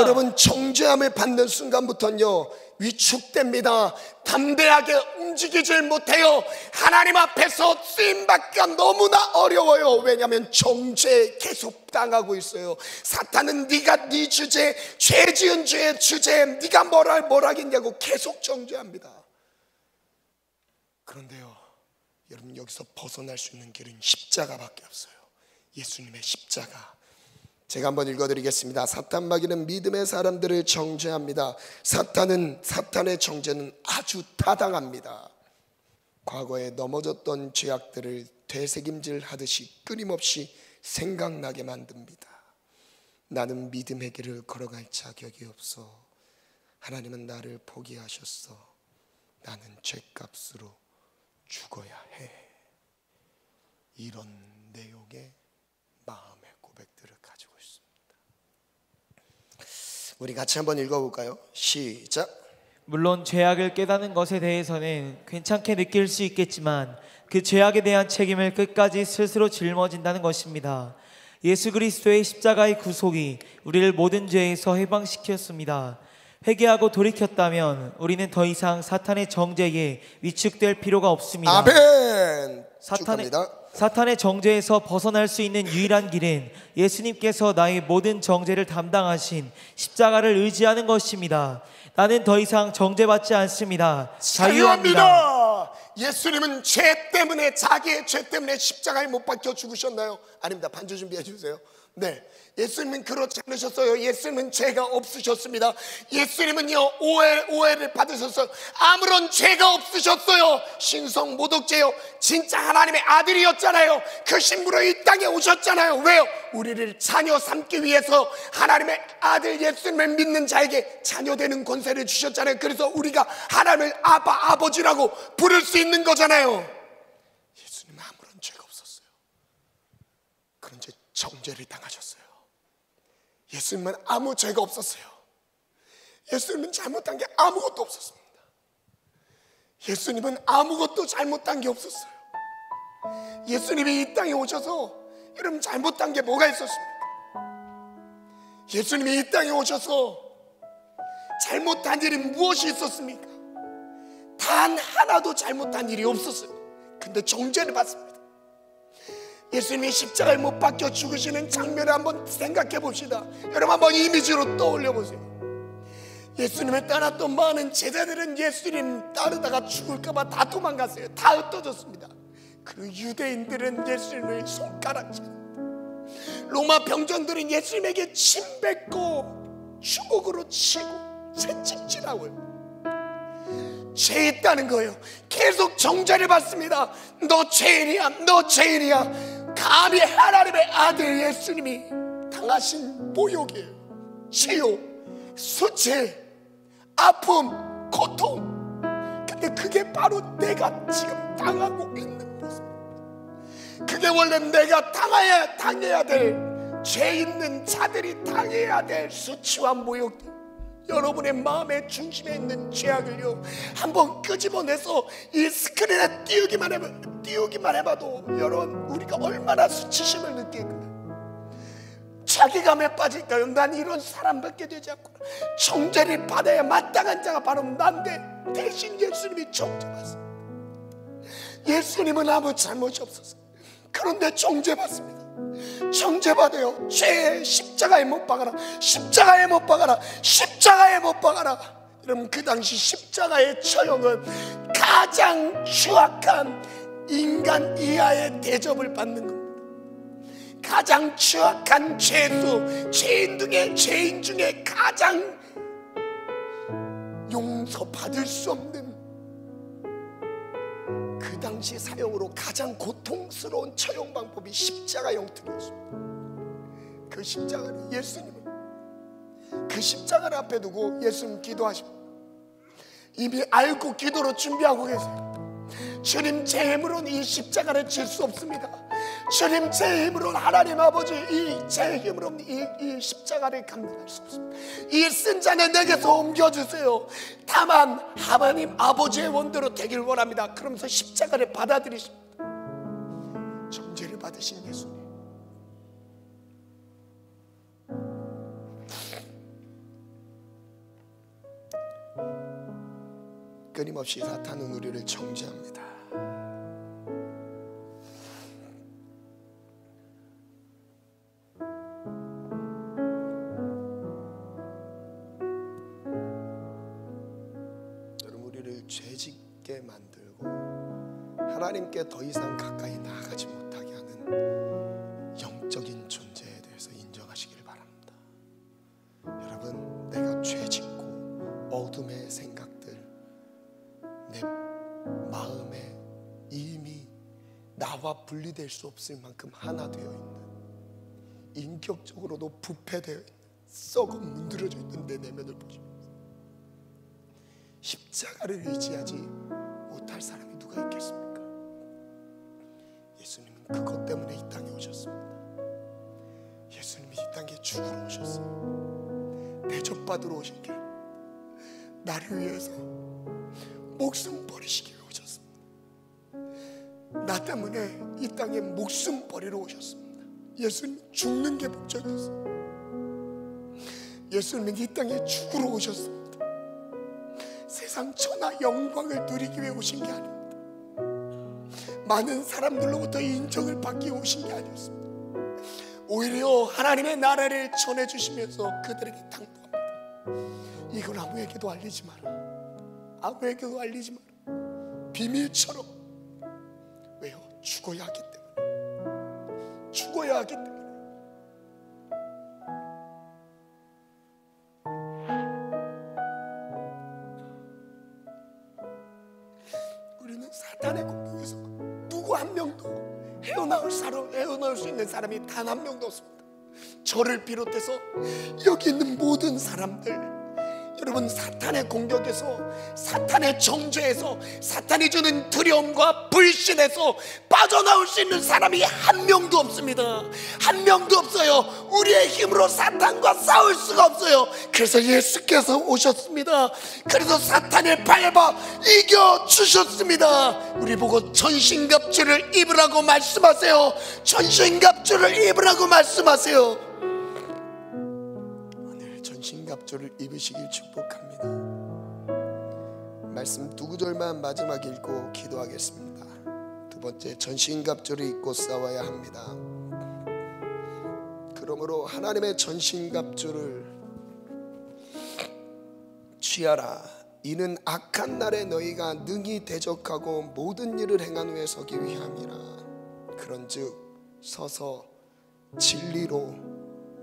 여러분, 정죄함을 받는 순간부터는요 위축됩니다. 담대하게 움직이질 못해요. 하나님 앞에서 쓰임받기가 너무나 어려워요. 왜냐하면 정죄에 계속 당하고 있어요. 사탄은 네가 네 주제, 죄 지은 죄의 주제에 네가 뭘 하겠냐고 계속 정죄합니다. 그런데요, 여러분, 여기서 벗어날 수 있는 길은 십자가밖에 없어요. 예수님의 십자가. 제가 한번 읽어드리겠습니다. 사탄 마귀는 믿음의 사람들을 정죄합니다. 사탄의 정죄는 아주 타당합니다. 과거에 넘어졌던 죄악들을 되새김질 하듯이 끊임없이 생각나게 만듭니다. 나는 믿음의 길을 걸어갈 자격이 없어. 하나님은 나를 포기하셨어. 나는 죄값으로 죽어야 해. 이런 내용의 마음의 고백들을 가지고 있습니다. 우리 같이 한번 읽어볼까요? 시작. 물론 죄악을 깨닫는 것에 대해서는 괜찮게 느낄 수 있겠지만 그 죄악에 대한 책임을 끝까지 스스로 짊어진다는 것입니다. 예수 그리스도의 십자가의 구속이 우리를 모든 죄에서 해방시켰습니다. 회개하고 돌이켰다면 우리는 더 이상 사탄의 정죄에 위축될 필요가 없습니다. 아멘. 사탄의 정죄에서 벗어날 수 있는 유일한 길은 예수님께서 나의 모든 정죄를 담당하신 십자가를 의지하는 것입니다. 나는 더 이상 정죄받지 않습니다. 자유합니다. 예수님은 죄 때문에, 자기의 죄 때문에 십자가에 못 박혀 죽으셨나요? 아닙니다. 반주 준비해 주세요. 네, 예수님은 그렇지 않으셨어요. 예수님은 죄가 없으셨습니다. 예수님은요 오해를 받으셨어요. 아무런 죄가 없으셨어요. 신성 모독죄요, 진짜 하나님의 아들이었잖아요. 그 신부로 이 땅에 오셨잖아요. 왜요? 우리를 자녀 삼기 위해서 하나님의 아들 예수님을 믿는 자에게 자녀되는 권세를 주셨잖아요. 그래서 우리가 하나님을 아버지라고 부를 수 있는 거잖아요. 예수님은 아무런 죄가 없었어요. 그런데 정죄를 당하셨어요. 예수님은 아무 죄가 없었어요. 예수님은 잘못한 게 아무것도 없었습니다. 예수님은 아무것도 잘못한 게 없었어요. 예수님이 이 땅에 오셔서, 여러분, 잘못한 게 뭐가 있었습니까? 예수님이 이 땅에 오셔서 잘못한 일이 무엇이 있었습니까? 단 하나도 잘못한 일이 없었어요. 근데 정죄를 받습니다. 예수님이 십자가에 못 박혀 죽으시는 장면을 한번 생각해 봅시다. 여러분, 한번 이미지로 떠올려 보세요. 예수님을 따랐던 많은 제자들은 예수님 따르다가 죽을까봐 다 도망갔어요. 다 흩어졌습니다. 그리고 유대인들은 예수님을 손가락질합니다. 로마 병정들은 예수님에게 침 뱉고 주걱으로 치고 채찍질하고요. 죄있다는 거예요. 계속 정죄를 받습니다. 너 죄인이야, 너 죄인이야. 감히 하나님의 아들 예수님이 당하신 모욕이에요. 치욕, 수치, 아픔, 고통. 근데 그게 바로 내가 지금 당하고 있는 모습입니다. 그게 원래 내가 당해야 될, 죄 있는 자들이 당해야 될 수치와 모욕들. 여러분의 마음의 중심에 있는 죄악을요 한번 끄집어내서 이 스크린에 띄우기만 해봐도 여러분, 우리가 얼마나 수치심을 느낄까요? 자기감에 빠질까요? 난 이런 사람밖에 되지 않고 정죄를 받아야 마땅한 자가 바로 난데 대신 예수님이 정죄받습니다. 예수님은 아무 잘못이 없었어요. 그런데 정죄받습니다. 정죄받아요. 죄의 십자가에 못 박아라, 십자가에 못 박아라, 십자가에 못 박아라. 여러분, 그 당시 십자가의 처형은 가장 추악한 인간 이하의 대접을 받는 겁니다. 가장 추악한 죄수, 죄인 중에 가장 용서받을 수 없는, 그 당시 사형으로 가장 고통스러운 처형 방법이 십자가 형틀이었습니다. 그 그 십자가를, 예수님은 그 십자가를 앞에 두고 예수님 기도하십니다. 이미 알고 기도로 준비하고 계세요. 주님, 제 힘으로는 이 십자가를 질 수 없습니다. 주님, 제 힘으로는, 하나님 아버지, 제 힘으로는 이 십자가를 감당할 수 없습니다. 이 쓴 잔을 내게서 옮겨주세요. 다만 하나님 아버지의 원대로 되길 원합니다. 그러면서 십자가를 받아들이십니다. 정죄를 받으신 예수님, 끊임없이 사탄은 우리를 정죄합니다. 여러분, 우리를 죄짓게 만들고 하나님께 더 이상 가까이 나아가지 못하게 하는 영적인 존재에 대해서 인정하시길 바랍니다. 여러분, 내가 죄짓고 어둠의 생각들, 내 마음에 이미 나와 분리될 수 없을 만큼 하나 되어 있는, 인격적으로도 부패되어 있는, 썩어 문드러져 있는 내 내면을 보시면서 십자가를 의지하지 못할 사람이 누가 있겠습니까? 예수님은 그것 때문에 이 땅에 오셨습니다. 예수님이 이 땅에 죽으러 오셨어요. 대접받으러 오신 게 아닙니다. 나를 위해서 목숨 버리시기 위해 오셨습니다. 나 때문에 이 땅에 목숨 버리러 오셨습니다. 예수님 죽는 게 목적이었어요. 예수님은 이 땅에 죽으러 오셨습니다. 세상 천하 영광을 누리기 위해 오신 게 아닙니다. 많은 사람들로부터 인정을 받기 위해 오신 게 아니었습니다. 오히려 하나님의 나라를 전해주시면서 그들에게 당부합니다. 이건 아무에게도 알리지 마라. 아무에게도 알리지 마라. 비밀처럼. 왜요? 죽어야 하기 때문에. 죽어야 하기 때문에. 우리는 사탄의 공격에서 누구 한 명도 헤어나올 수 있는 사람이 단 한 명도 없습니다. 저를 비롯해서 여기 있는 모든 사람들, 여러분, 사탄의 공격에서, 사탄의 정죄에서, 사탄이 주는 두려움과 불신에서 빠져나올 수 있는 사람이 한 명도 없습니다. 한 명도 없어요. 우리의 힘으로 사탄과 싸울 수가 없어요. 그래서 예수께서 오셨습니다. 그래서 사탄을 밟아 이겨주셨습니다. 우리 보고 전신갑주를 입으라고 말씀하세요. 전신갑주를 입으라고 말씀하세요. 전신갑주를 입으시길 축복합니다. 말씀 두 구절만 마지막 읽고 기도하겠습니다. 두 번째, 전신갑주를 입고 싸워야 합니다. 그러므로 하나님의 전신갑주를 취하라. 이는 악한 날에 너희가 능히 대적하고 모든 일을 행한 후에 서기 위함이라. 그런즉 서서 진리로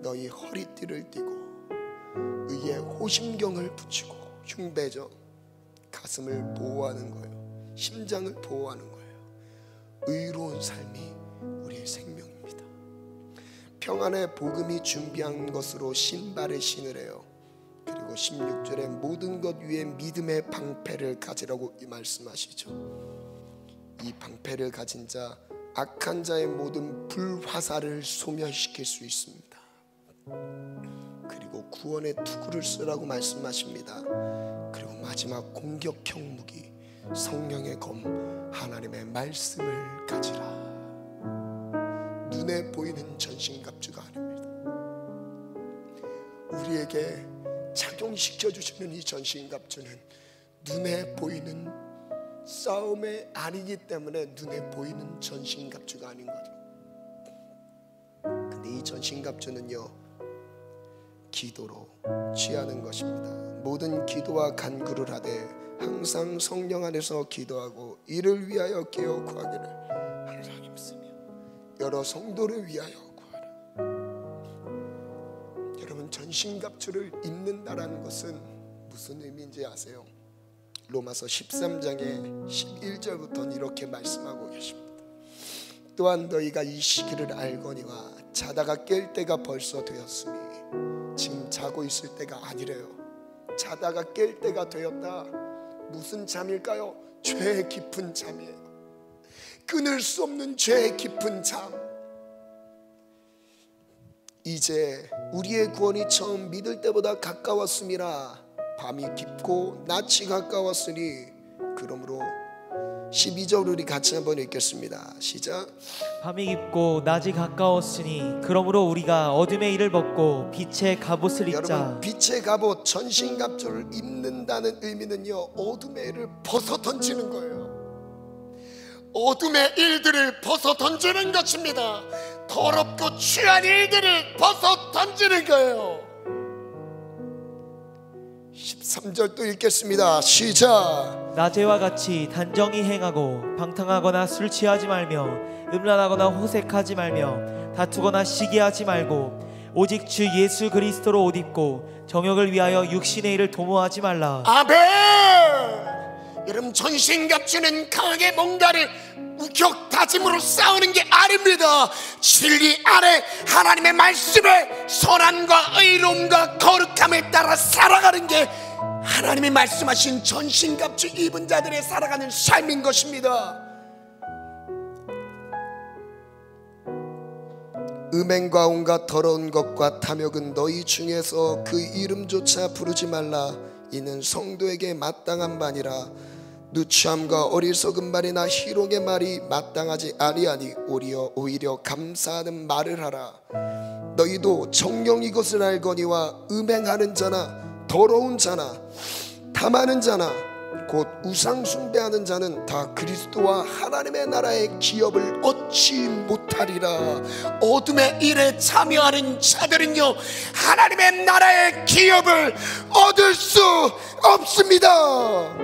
너희 허리띠를 띠고 의의 호심경을 붙이고, 흉배죠. 가슴을 보호하는 거예요. 심장을 보호하는 거예요. 의로운 삶이 우리의 생명입니다. 평안의 복음이 준비한 것으로 신발을 신으래요. 그리고 16절에 모든 것 위에 믿음의 방패를 가지라고 말씀하시죠. 이 방패를 가진 자, 악한 자의 모든 불화살을 소멸시킬 수 있습니다. 그리고 구원의 투구를 쓰라고 말씀하십니다. 그리고 마지막 공격형 무기, 성령의 검, 하나님의 말씀을 가지라. 눈에 보이는 전신갑주가 아닙니다. 우리에게 착용시켜주시는 이 전신갑주는 눈에 보이는 싸움이 아니기 때문에 눈에 보이는 전신갑주가 아닌 거죠. 근데 이 전신갑주는요, 기도로 취하는 것입니다. 모든 기도와 간구를 하되 항상 성령 안에서 기도하고 이를 위하여 깨어 구하기를 항상 힘쓰며 여러 성도를 위하여 구하라. 여러분, 전신갑주를 입는다라는 것은 무슨 의미인지 아세요? 로마서 13장의 11절부터는 이렇게 말씀하고 계십니다. 또한 너희가 이 시기를 알거니와 자다가 깰 때가 벌써 되었으니. 지금 자고 있을 때가 아니래요. 자다가 깰 때가 되었다. 무슨 잠일까요? 죄 깊은 잠이에요. 끊을 수 없는 죄 깊은 잠. 이제 우리의 구원이 처음 믿을 때보다 가까웠음이라. 밤이 깊고 낮이 가까웠으니. 그러므로 12절 우리 같이 한번 읽겠습니다. 시작. 밤이 깊고 낮이 가까웠으니 그러므로 우리가 어둠의 일을 벗고 빛의 갑옷을 입자. 여러분, 빛의 갑옷, 전신갑주를 입는다는 의미는요, 어둠의 일을 벗어 던지는 거예요. 어둠의 일들을 벗어 던지는 것입니다. 더럽고 취한 일들을 벗어 던지는 거예요. 13절 또 읽겠습니다. 시작. 낮에와 같이 단정히 행하고 방탕하거나 술 취하지 말며 음란하거나 호색하지 말며 다투거나 시기하지 말고 오직 주 예수 그리스도로 옷 입고 정욕을 위하여 육신의 일을 도모하지 말라. 아멘. 여러분, 전신갑주는 강하게 뭔가를 우격다짐으로 싸우는 게 아닙니다. 진리 안에 하나님의 말씀에 선함과 의로움과 거룩함에 따라 살아가는 게 하나님이 말씀하신 전신갑주 입은 자들의 살아가는 삶인 것입니다. 음행과 온갖 더러운 것과 탐욕은 너희 중에서 그 이름조차 부르지 말라. 이는 성도에게 마땅한 바니라. 누추함과 어리석은 말이나 희롱의 말이 마땅하지 아니하니 오히려 감사하는 말을 하라. 너희도 정녕 이것을 알거니와 음행하는 자나 더러운 자나 탐하는 자나 곧 우상 숭배하는 자는 다 그리스도와 하나님의 나라의 기업을 얻지 못하리라. 어둠의 일에 참여하는 자들은요, 하나님의 나라의 기업을 얻을 수 없습니다.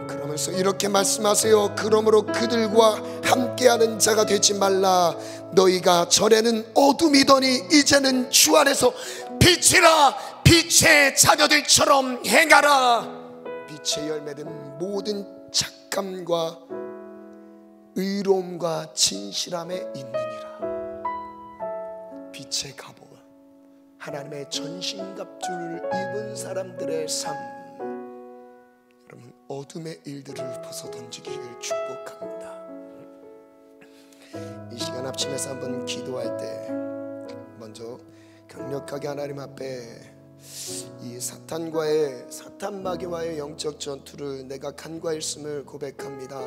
그러면서 이렇게 말씀하세요. 그러므로 그들과 함께하는 자가 되지 말라. 너희가 전에는 어둠이더니 이제는 주 안에서 빛이라. 빛의 자녀들처럼 행하라. 빛의 열매는 모든 착함과 의로움과 진실함에 있느니라. 빛의 갑옷, 하나님의 전신갑주를 입은 사람들의 삶, 여러분, 어둠의 일들을 벗어 던지기를 축복합니다. 이 시간 합심해서 한번 기도할 때 먼저 강력하게 하나님 앞에 이 사탄 마귀와의 영적 전투를 내가 간과했음을 고백합니다.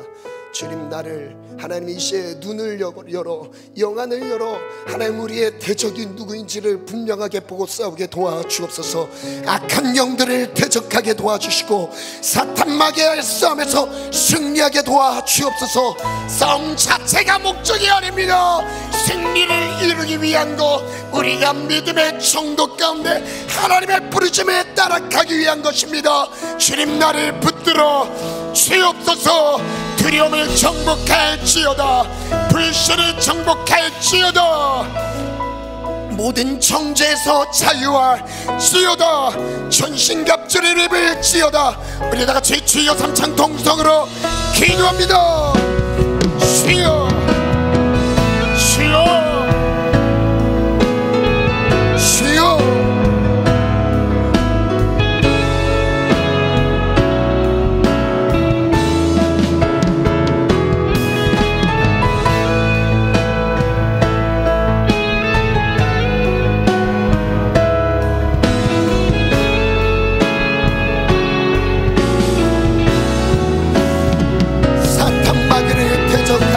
주님, 나를 하나님 이 시에 눈을 열어 영안을 열어 하나님 우리의 대적이 누구인지를 분명하게 보고 싸우게 도와주옵소서. 악한 영들을 대적하게 도와주시고 사탄 마귀와의 싸움에서 승리하게 도와주옵소서. 싸움 자체가 목적이 아닙니다. 승리를 이루기 위한 것, 우리가 믿음의 정도 가운데 하나님의 부르심에 따라가기 위한 것입니다. 주님, 나를 붙들어 주옵소서. 두려움을 정복할지어다. 불신을 정복할지어다. 모든 정죄에서 자유할지어다. 전신갑주를 입을지어다. 우리 다같이 주여 삼창 동성으로 기도합니다. 주여, 주여, 주여.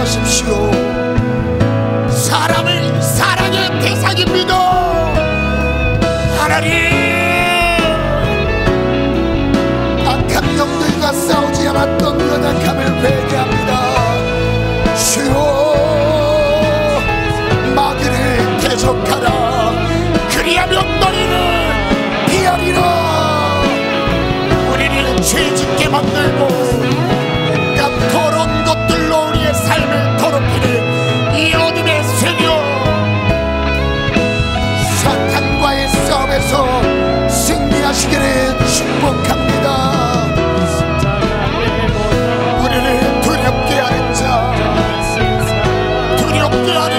하십시오. 사람을 사랑의 대상입니다. 하나님, 악한 영들과 싸우지 않았던 연약함을 회개합니다. 주여, 마귀를 대적하라. 그리하면 너희를 피하리라. 우리를 죄짓게 만들고 더러운 것들로 우리의 삶을 더럽히는 이 어둠의 세력, 사탄과의 싸움에서 승리하시기를 축복합니다. 우리를 두렵게 하는 자, 두렵게 하는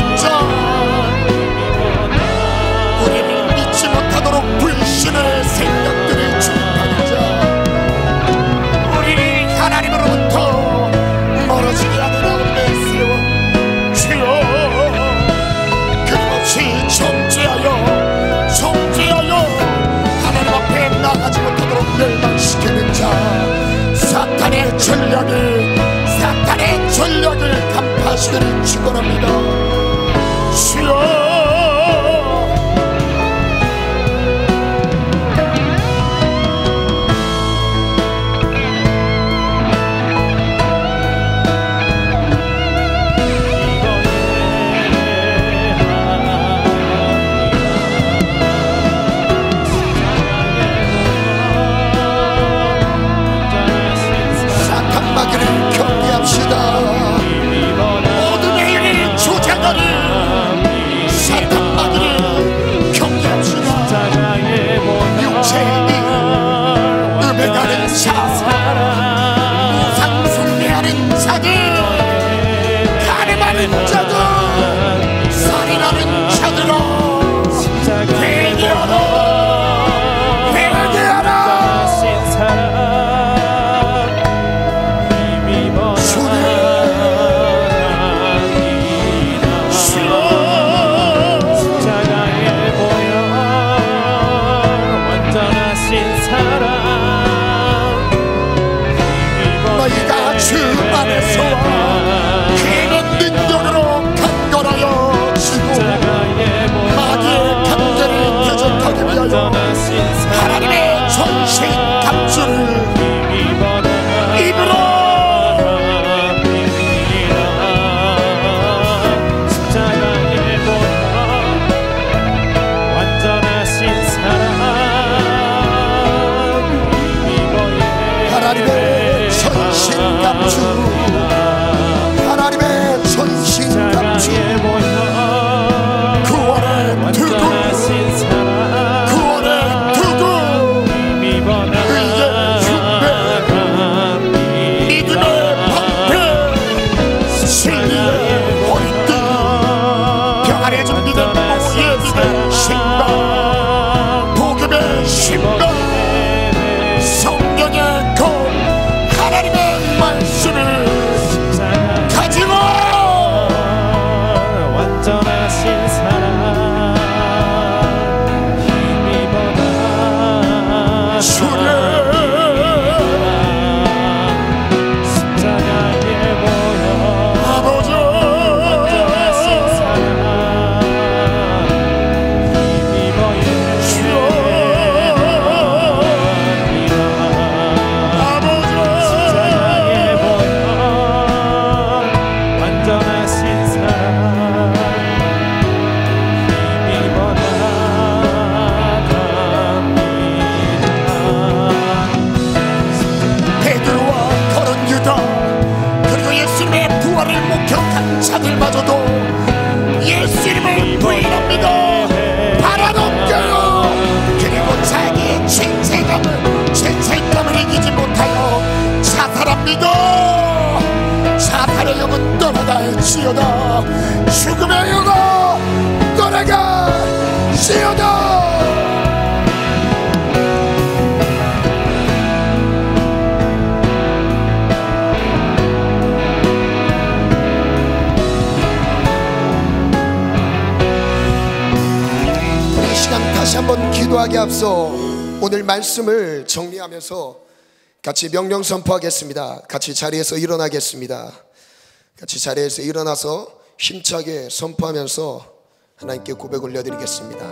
전략을, 사탄의 전략을 간파하시기를 축원합니다. 주여, 하나님의 전신 갑주를 입으로 십자가에 모여 완전하신 사랑, 하나님의 전신 갑주, 하나님의 전신 갑주, 구원의 두구, 성경의 것, 하나님의 말씀을 가지고 완전하신 사랑, 힘입어라 십자가에 모여 아버지 완전하신 사랑, 힘입어라 십자가에 모여 완전하신 사랑, 힘입어 나갑니다. 베드로와 거론 유다, 그리고 예수님의 부활을 목격한 자들마저도 예수님을 부인합니다. 바라넘겨요. 그리고 자기의 죄책감을 이기지 못하여 자살합니다. 자살의 영은 떠나갈지어다. 죽음의 영은 떠나갈지어다. 이 시간 다시 한번 기도하기 앞서 오늘 말씀을 정리하면서 같이 명령 선포하겠습니다. 같이 자리에서 일어나겠습니다. 같이 자리에서 일어나서 힘차게 선포하면서 하나님께 고백 올려드리겠습니다.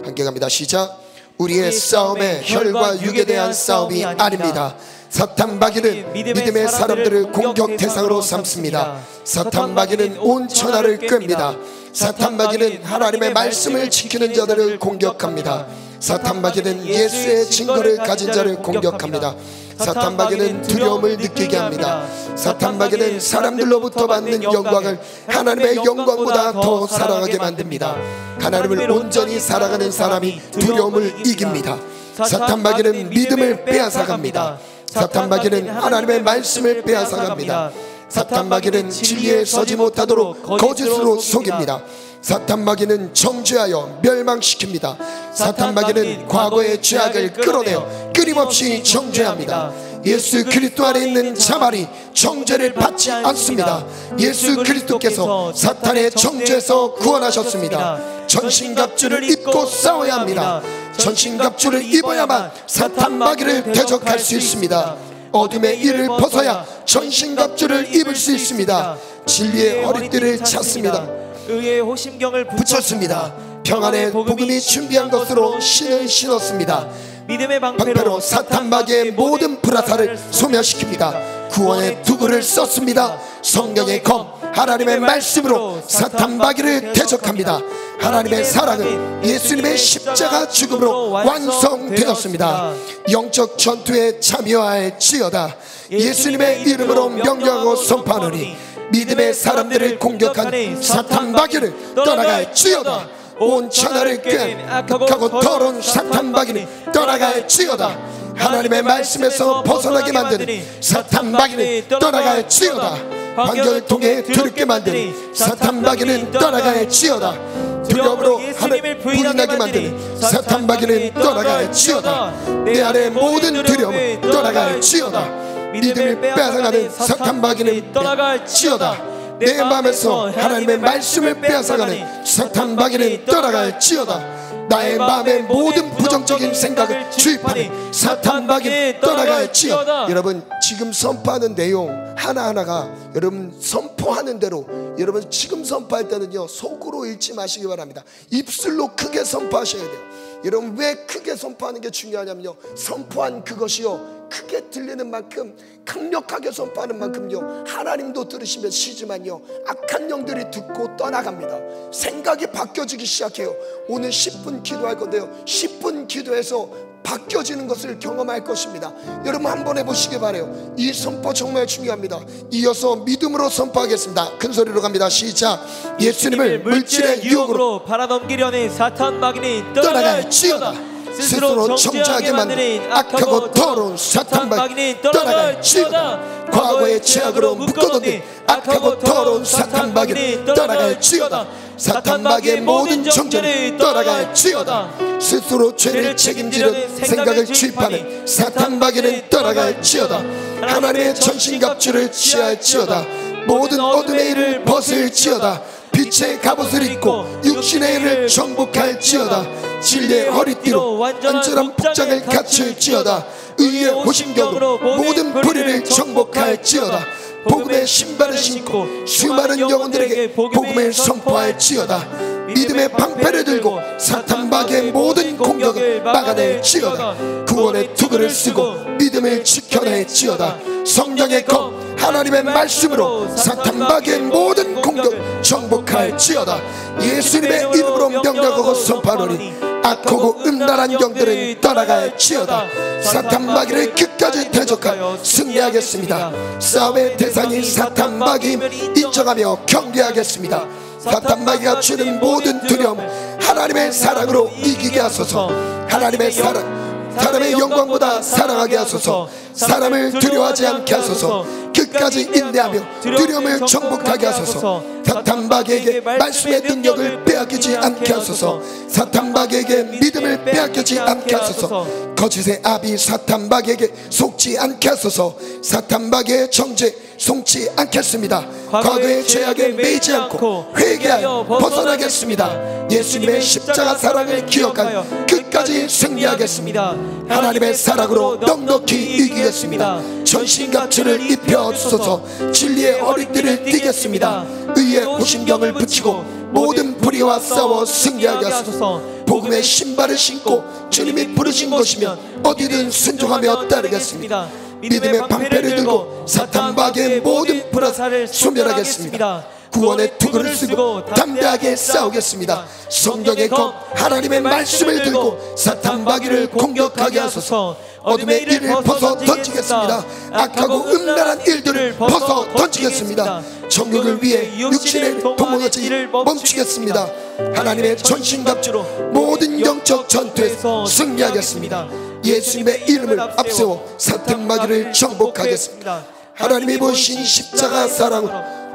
함께 갑니다. 시작. 우리의 싸움의 혈과 육에 대한 싸움이 아닙니다. 사탄 마귀는 믿음의 사람들을 공격 대상으로 삼습니다. 사탄 마귀는 온 천하를 끕니다. 사탄 마귀는 하나님의 말씀을 지키는 자들을 공격합니다. 사탄 마귀는 예수의 증거를 가진 자를 공격합니다. 사탄 마귀는 두려움을 느끼게 합니다. 사탄 마귀는 사람들로부터 받는 영광을 하나님의 영광보다 더 사랑하게 만듭니다. 하나님을 온전히 사랑하는 사람이 두려움을 이깁니다. 사탄 마귀는 믿음을 빼앗아갑니다. 사탄 마귀는 하나님의 말씀을 빼앗아갑니다. 사탄 마귀는 진리에 서지 못하도록 거짓으로 속입니다. 사탄 마귀는 정죄하여 멸망시킵니다. 사탄 마귀는 과거의 죄악을 끌어내어 끊임없이 정죄합니다. 예수 그리스도 안에 있는 자만이 정죄를 받지 않습니다. 예수 그리스도께서 사탄의 정죄에서 구원하셨습니다. 전신갑주를 입고 싸워야 합니다. 전신갑주를 입어야만 사탄 마귀를 대적할 수 있습니다. 어둠의 일을 벗어야 전신갑주를 입을 수 있습니다. 진리의 허리띠를 찼습니다. 의의 호심경을 붙였습니다. 평안의 복음이 준비한 것으로 신을 신었습니다. 믿음의 방패로 사탄 마귀의 모든 불화살을 소멸시킵니다. 구원의 투구를 썼습니다. 성령의 검 하나님의 말씀으로 사탄 마귀를 대적합니다. 하나님의 사랑은 예수님의 십자가 죽음으로 완성되었습니다. 영적 전투에 참여할지어다. 예수님의 이름으로 명령하고 선포하노니 믿음의 사람들을 공격한 사탄 마귀를 떠나갈지어다. 온 천하를 꾀한 악하고 더러운 사탄 마귀는 떠나갈지어다. 하나님의 말씀에서 벗어나게 만드는 사탄 마귀는 떠나갈지어다. 환경을 통해 두렵게 만드는 사탄 마귀는 떠나갈지어다. 두려움으로 하나님을 부인하게 만드는 사탄 마귀는 떠나갈지어다. 내 안에 모든 두려움을 떠나갈지어다. 믿음을 빼앗아가는 사탄 마귀는 떠나갈지어다. 내 마음에서 하나님의 말씀을 빼앗아가는 사탄 마귀는 떠나갈지어다. 나의 마음의 모든 부정적인 생각을 주입하는 사탄 마귀는 떠나갈지어다. 여러분 지금 선포하는 내용 하나하나가 여러분 선포하는 대로 여러분 지금 선포할 때는요 속으로 읽지 마시기 바랍니다. 입술로 크게 선포하셔야 돼요. 여러분 왜 크게 선포하는 게 중요하냐면요, 선포한 그것이요 크게 들리는 만큼 강력하게 선포하는 만큼요 하나님도 들으시면 쉬지만요 악한 영들이 듣고 떠나갑니다. 생각이 바뀌어지기 시작해요. 오늘 10분 기도할 건데요 10분 기도해서 바뀌어지는 것을 경험할 것입니다. 여러분 한번 해보시기 바라요. 이 선포 정말 중요합니다. 이어서 믿음으로 선포하겠습니다. 큰 소리로 갑니다. 시작. 예수님을 물질의 유혹으로 팔아넘기려는 사탄 마귀는 떠나갈지어다. 스스로 정죄하게 만드는 악하고 더러운 사탄 마귀는 떠나갈지어다. 과거의 죄악으로 묶어놓는 악하고 더러운 사탄 마귀는 떠나갈지어다. 사탄 마귀의 모든 정죄는 떠나갈지어다. 스스로 죄를 책임지는 생각을 주입하는 사탄 마귀는 떠나갈지어다. 하나님의 전신갑주를 취할지어다. 모든 어둠의 일을 벗을지어다. 빛의 갑옷을 입고 육신의 일을 정복할지어다. 진리의 허리띠로 완전한 복장을 갖출지어다. 의의 호심경으로 모든 불의를 정복할지어다. 복음의 신발을 신고 수많은 영혼들에게 복음을 선포할지어다. 믿음의 방패를 들고 사탄 마귀의 모든 공격을 막아낼지어다. 구원의 투구를 쓰고 믿음을 지켜낼지어다. 성령의 검 하나님의 말씀으로 사탄 마귀의 모든 공격을 정복할지어다. 예수님의 이름으로 명령하고 선포하노니 악하고 음란한 영들은 떠나갈지어다. 사탄 마귀를 끝까지 대적하여 승리하겠습니다. 싸움의 대상이 사탄 마귀임을 인정하며 경계하겠습니다. 사탄 마귀가 주는 모든 두려움 하나님의 사랑으로 이기게 하소서. 하나님의 사람의 영광보다 사랑하게 하소서. 사람을 두려워하지 않게 하소서. 끝까지 인내하며 두려움을 정복하게 하소서. 사탄 마귀에게 말씀의 능력을 빼앗기지 않게 하소서. 사탄 마귀에게 믿음을 빼앗기지 않게 하소서. 거짓의 아비 사탄 마귀에게 속지 않게 하소서. 사탄 마귀의 정죄 속지 않겠습니다. 과거의 죄악에 매이지 않고 회개하여 벗어나겠습니다. 예수님의 십자가 사랑을 기억하여 끝까지 승리하겠습니다. 하나님의 사랑으로 넉넉히 이기겠습니다. 전신갑주를 입혀주소서. 진리의 허리띠를 띠겠습니다. 의의 호심경을 붙이고 모든 불의와 싸워 승리하게 하소서. 복음의 신발을 신고 주님이 부르신 것이면 어디든 순종하며 따르겠습니다. 믿음의 방패를 들고 사탄 마귀의 모든 불화살을 소멸하겠습니다. 구원의 투구를 쓰고 담대하게 싸우겠습니다. 성령의 검 하나님의 말씀을 들고 사탄 마귀를 공격하게 하소서. 어둠의 일을 벗어 던지겠습니다. 악하고 음란한 일들을 벗어 던지겠습니다. 정욕을 위해 육신의 도망하지 일을 멈추겠습니다. 하나님의 전신갑주로 모든 영적 전투에서 승리하겠습니다. 예수님의 이름을 앞세워 사탄 마귀를 정복하겠습니다. 하나님이 보신 십자가 사랑으로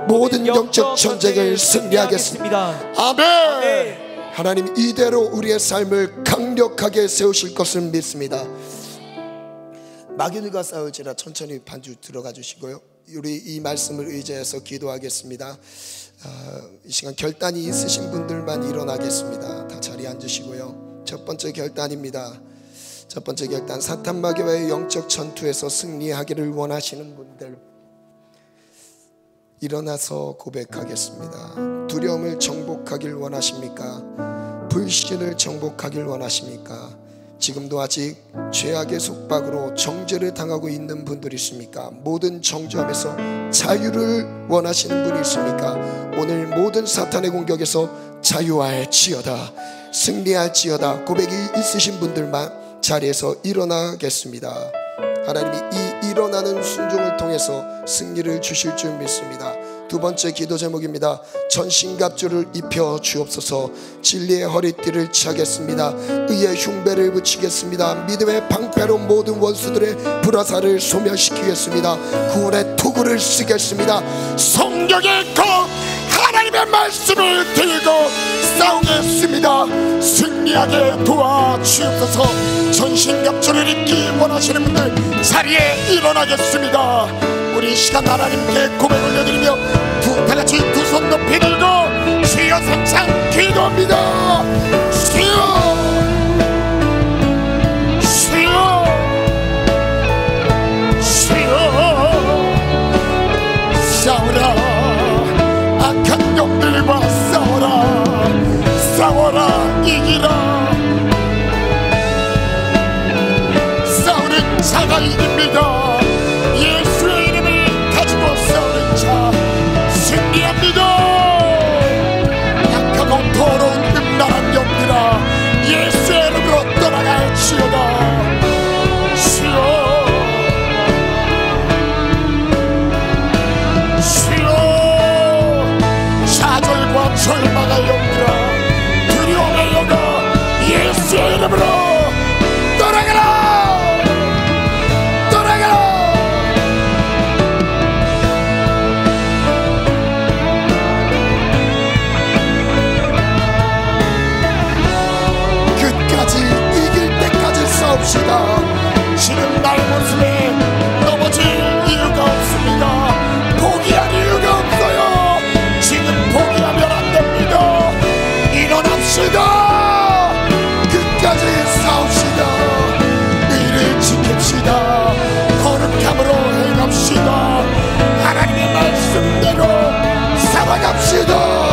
모든 영적 전쟁을 승리하겠습니다. 아멘. 하나님 이대로 우리의 삶을 강력하게 세우실 것을 믿습니다. 마귀들과 싸울지라 천천히 반주 들어가 주시고요. 우리 이 말씀을 의지해서 기도하겠습니다. 이 시간 결단이 있으신 분들만 일어나겠습니다. 다 자리에 앉으시고요. 첫 번째 결단입니다. 첫 번째 결단, 사탄 마귀와의 영적 전투에서 승리하기를 원하시는 분들 일어나서 고백하겠습니다. 두려움을 정복하길 원하십니까? 불신을 정복하길 원하십니까? 지금도 아직 죄악의 속박으로 정죄를 당하고 있는 분들이 있습니까? 모든 정죄함에서 자유를 원하시는 분이 있습니까? 오늘 모든 사탄의 공격에서 자유할지어다, 승리할지어다 고백이 있으신 분들만 자리에서 일어나겠습니다. 하나님이 이 일어나는 순종을 통해서 승리를 주실 줄 믿습니다. 두 번째 기도 제목입니다. 전신갑주를 입혀 주옵소서. 진리의 허리띠를 차겠습니다. 의의 흉배를 붙이겠습니다. 믿음의 방패로 모든 원수들의 불화살을 소멸시키겠습니다. 구원의 투구를 쓰겠습니다. 성령의 검 하나님의 말씀을 들고 싸우겠습니다. 승리하게 도와주옵소서. 전신갑주를 입기 원하시는 분들 자리에 일어나겠습니다. 우리 이 시간 하나님께 고백 올려드리며 다같이 두 손 높이 들고 주여 삼창 기도합니다. 주여, 주여, 주여. 싸우라, 악한 영들과 싸워라, 싸워라, 이기라. 싸우는 자가 이깁니다. 예수의 이름을 가지고 싸우는 자 승리합니다. 약하고 더러운 음란한 영들아, 예수의 이름으로 떠나갈지어다. 주여, 주여. 좌절과 절망의 영들아, 두려움의 영아, 예수의 이름으로 떠나가라. 지금 나의 모습에 넘어질 이유가 없습니다. 포기할 이유가 없어요. 지금 포기하면 안 됩니다. 일어납시다. 끝까지 싸웁시다. 의를 지킵시다. 거룩함으로 행합시다. 하나님의 말씀대로 살아갑시다.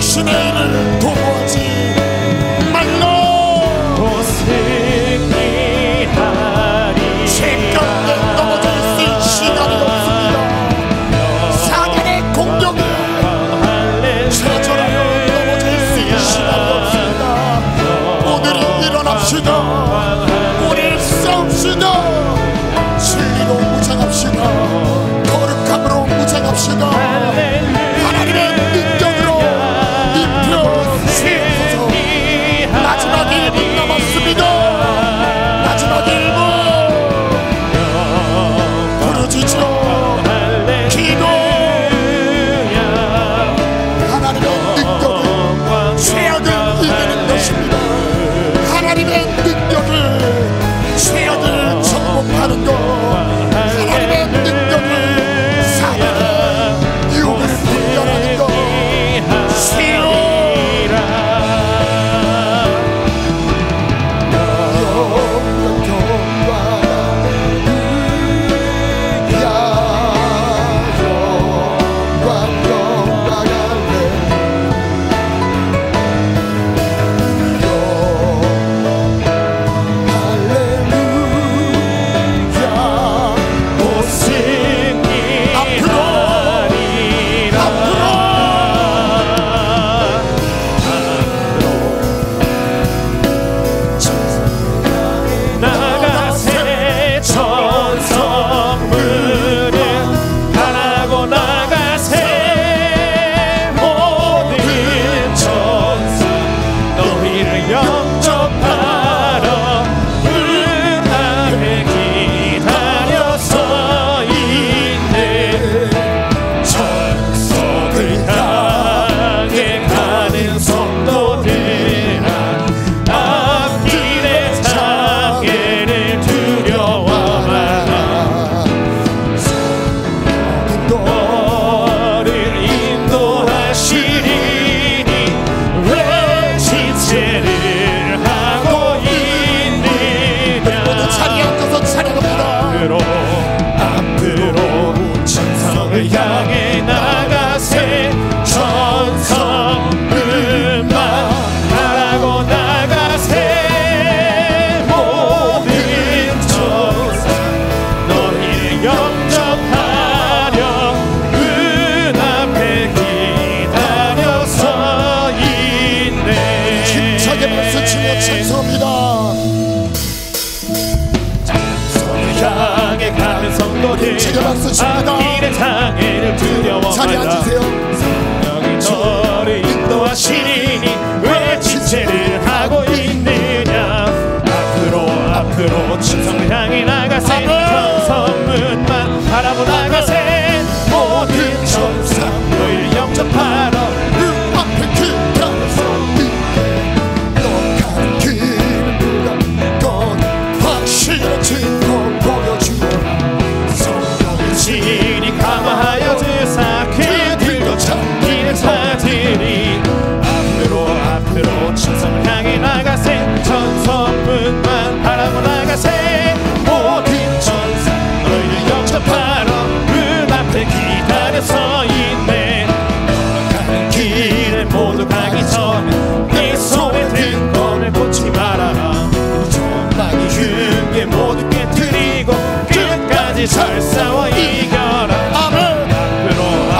신의 자리에 앉으세요. 성령이 너를 인도하시니 왜 지체를 하고 있느냐. 앞으로 천성을 향해 나가세. 천성문만 바라보 나가세. 모든 천사 너희를 영접하러 그 앞에 기다려서 너 가는 길은 누가 건 확실한 증거 보여주라. 성령의 진이 감화하여 주사 그들도 참기는 자들이 앞으로 천성을 향해 나가세. 천성문만 바라보 나가세. 모든 천사 너희를 영접하러 문 앞에 기다려 서 있네. 가는 길을 모두 가기 전에 네 손에 든 검을 꽂지 말아라. 전방이 흉계 모두 깨뜨리고 끝까지 잘 싸워 이겨라.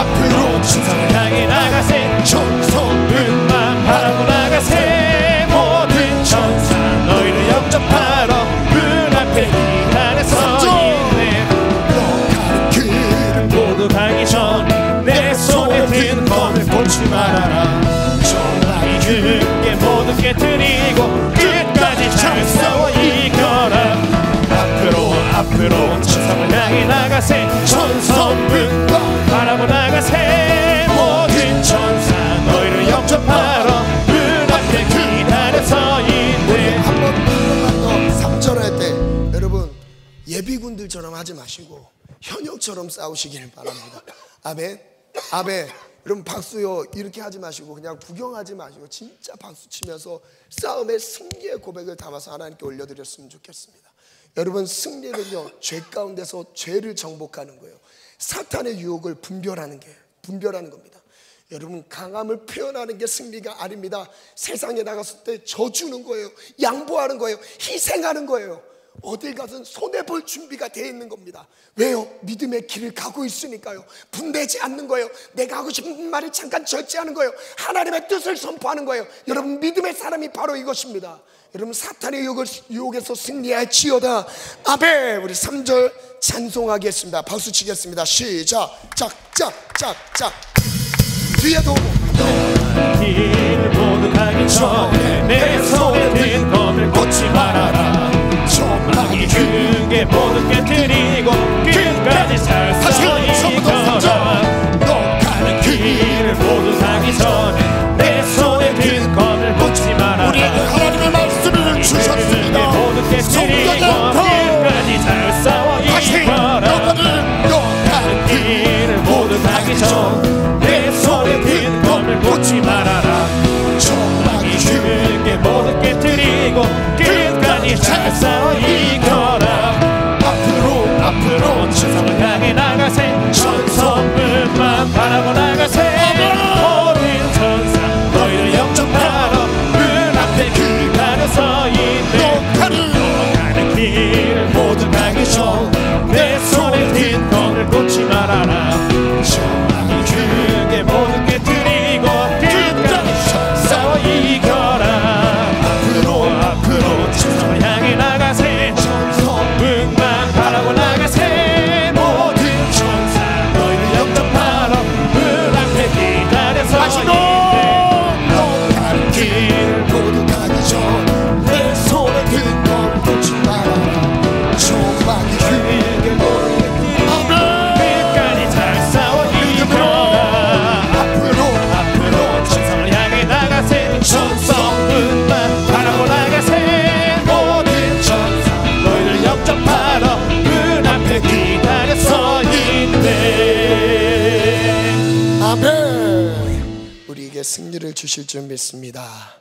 앞으로 천성을 향해 나가세. 천성문만 바라보 나가세. 모든 천사 너희를 영접하러 문 앞에 기다려 서 있네. 가는 길은 모두 가기 전 내 손에 든 검을 꽂지 말아라. 전방이 흉계 모두 깨뜨리고 끝까지 잘 싸워 이겨라. 앞으로 천성을 향해 나가세. 천성문 바라보 나가세. 모든 천사 너희를 영접하러 문 앞에 기다려 서 있네. 한번 3절 할 때 여러분 예비군들처럼 하지 마시고 현역처럼 싸우시길 바랍니다. 아멘. 아멘. 여러분 박수요 이렇게 하지 마시고 그냥 구경하지 마시고 진짜 박수 치면서 싸움의 승리의 고백을 담아서 하나님께 올려드렸으면 좋겠습니다. 여러분 승리는요 죄 가운데서 죄를 정복하는 거예요. 사탄의 유혹을 분별하는 겁니다. 여러분 강함을 표현하는 게 승리가 아닙니다. 세상에 나갔을 때 져주는 거예요. 양보하는 거예요. 희생하는 거예요. 어딜 가든 손해볼 준비가 되어 있는 겁니다. 왜요? 믿음의 길을 가고 있으니까요. 분배지 않는 거예요. 내가 하고 싶은 말을 잠깐 절제하는 거예요. 하나님의 뜻을 선포하는 거예요. 여러분 믿음의 사람이 바로 이것입니다. 여러분 사탄의 유혹에서 승리할지어다. 아멘. 우리 3절 찬송하겠습니다. 박수 치겠습니다. 시작. 짝짝짝짝. 뒤에도 길 모두 가기 전에 내 손에 든 검을 꽂지 말아라. 전방이 흉계 모두 깨뜨리고 끝까지 잘 싸워 이겨라. 너 가는 길을 모두 가기 전에 내 손에 든 검을 꽂지 말아라. 우리에게 하나님의 말씀을 주셨습니다. 모두 깨뜨리고 끝까지 잘 싸워 이겨라. 너 가는 길을 모두 가기 전 내 손에 든 검을 꽂지 말아라. 전방이 흉계 모두 깨뜨리고 끝까지 잘 싸워 이겨라. 앞으로 천성을 향해 나가세. 천성문만 바라보 나가세. 모든 천사 너희를 영접하러 문 앞에 기다려 서 있네. 가는 길을 모두 가기 전 내 손에 든 검을 꽂지 말아라. 전방이 흉계 모두 깨뜨리고 끝까지 싸워 이겨라. 앞으로 천성을 향해 나가세. 천성문만 바라보 나가세. 모든 천사 너희를 영접하러 문 앞에 기다려 서 있네. 너 가는 길 모두 가기 전 내 손에 든 검을 꽂지 말아라. 전방이 흉계 모두 깨뜨리고 끝까지 잘 싸워 이겨라. 앞으로 천성을 향해 나가세. 천성문만 바라보 나가세. 모든 천사 너희를 영접하러 문 앞에 기다려 서 있네. 아멘. 우리에게 승리를 주실 줄 믿습니다.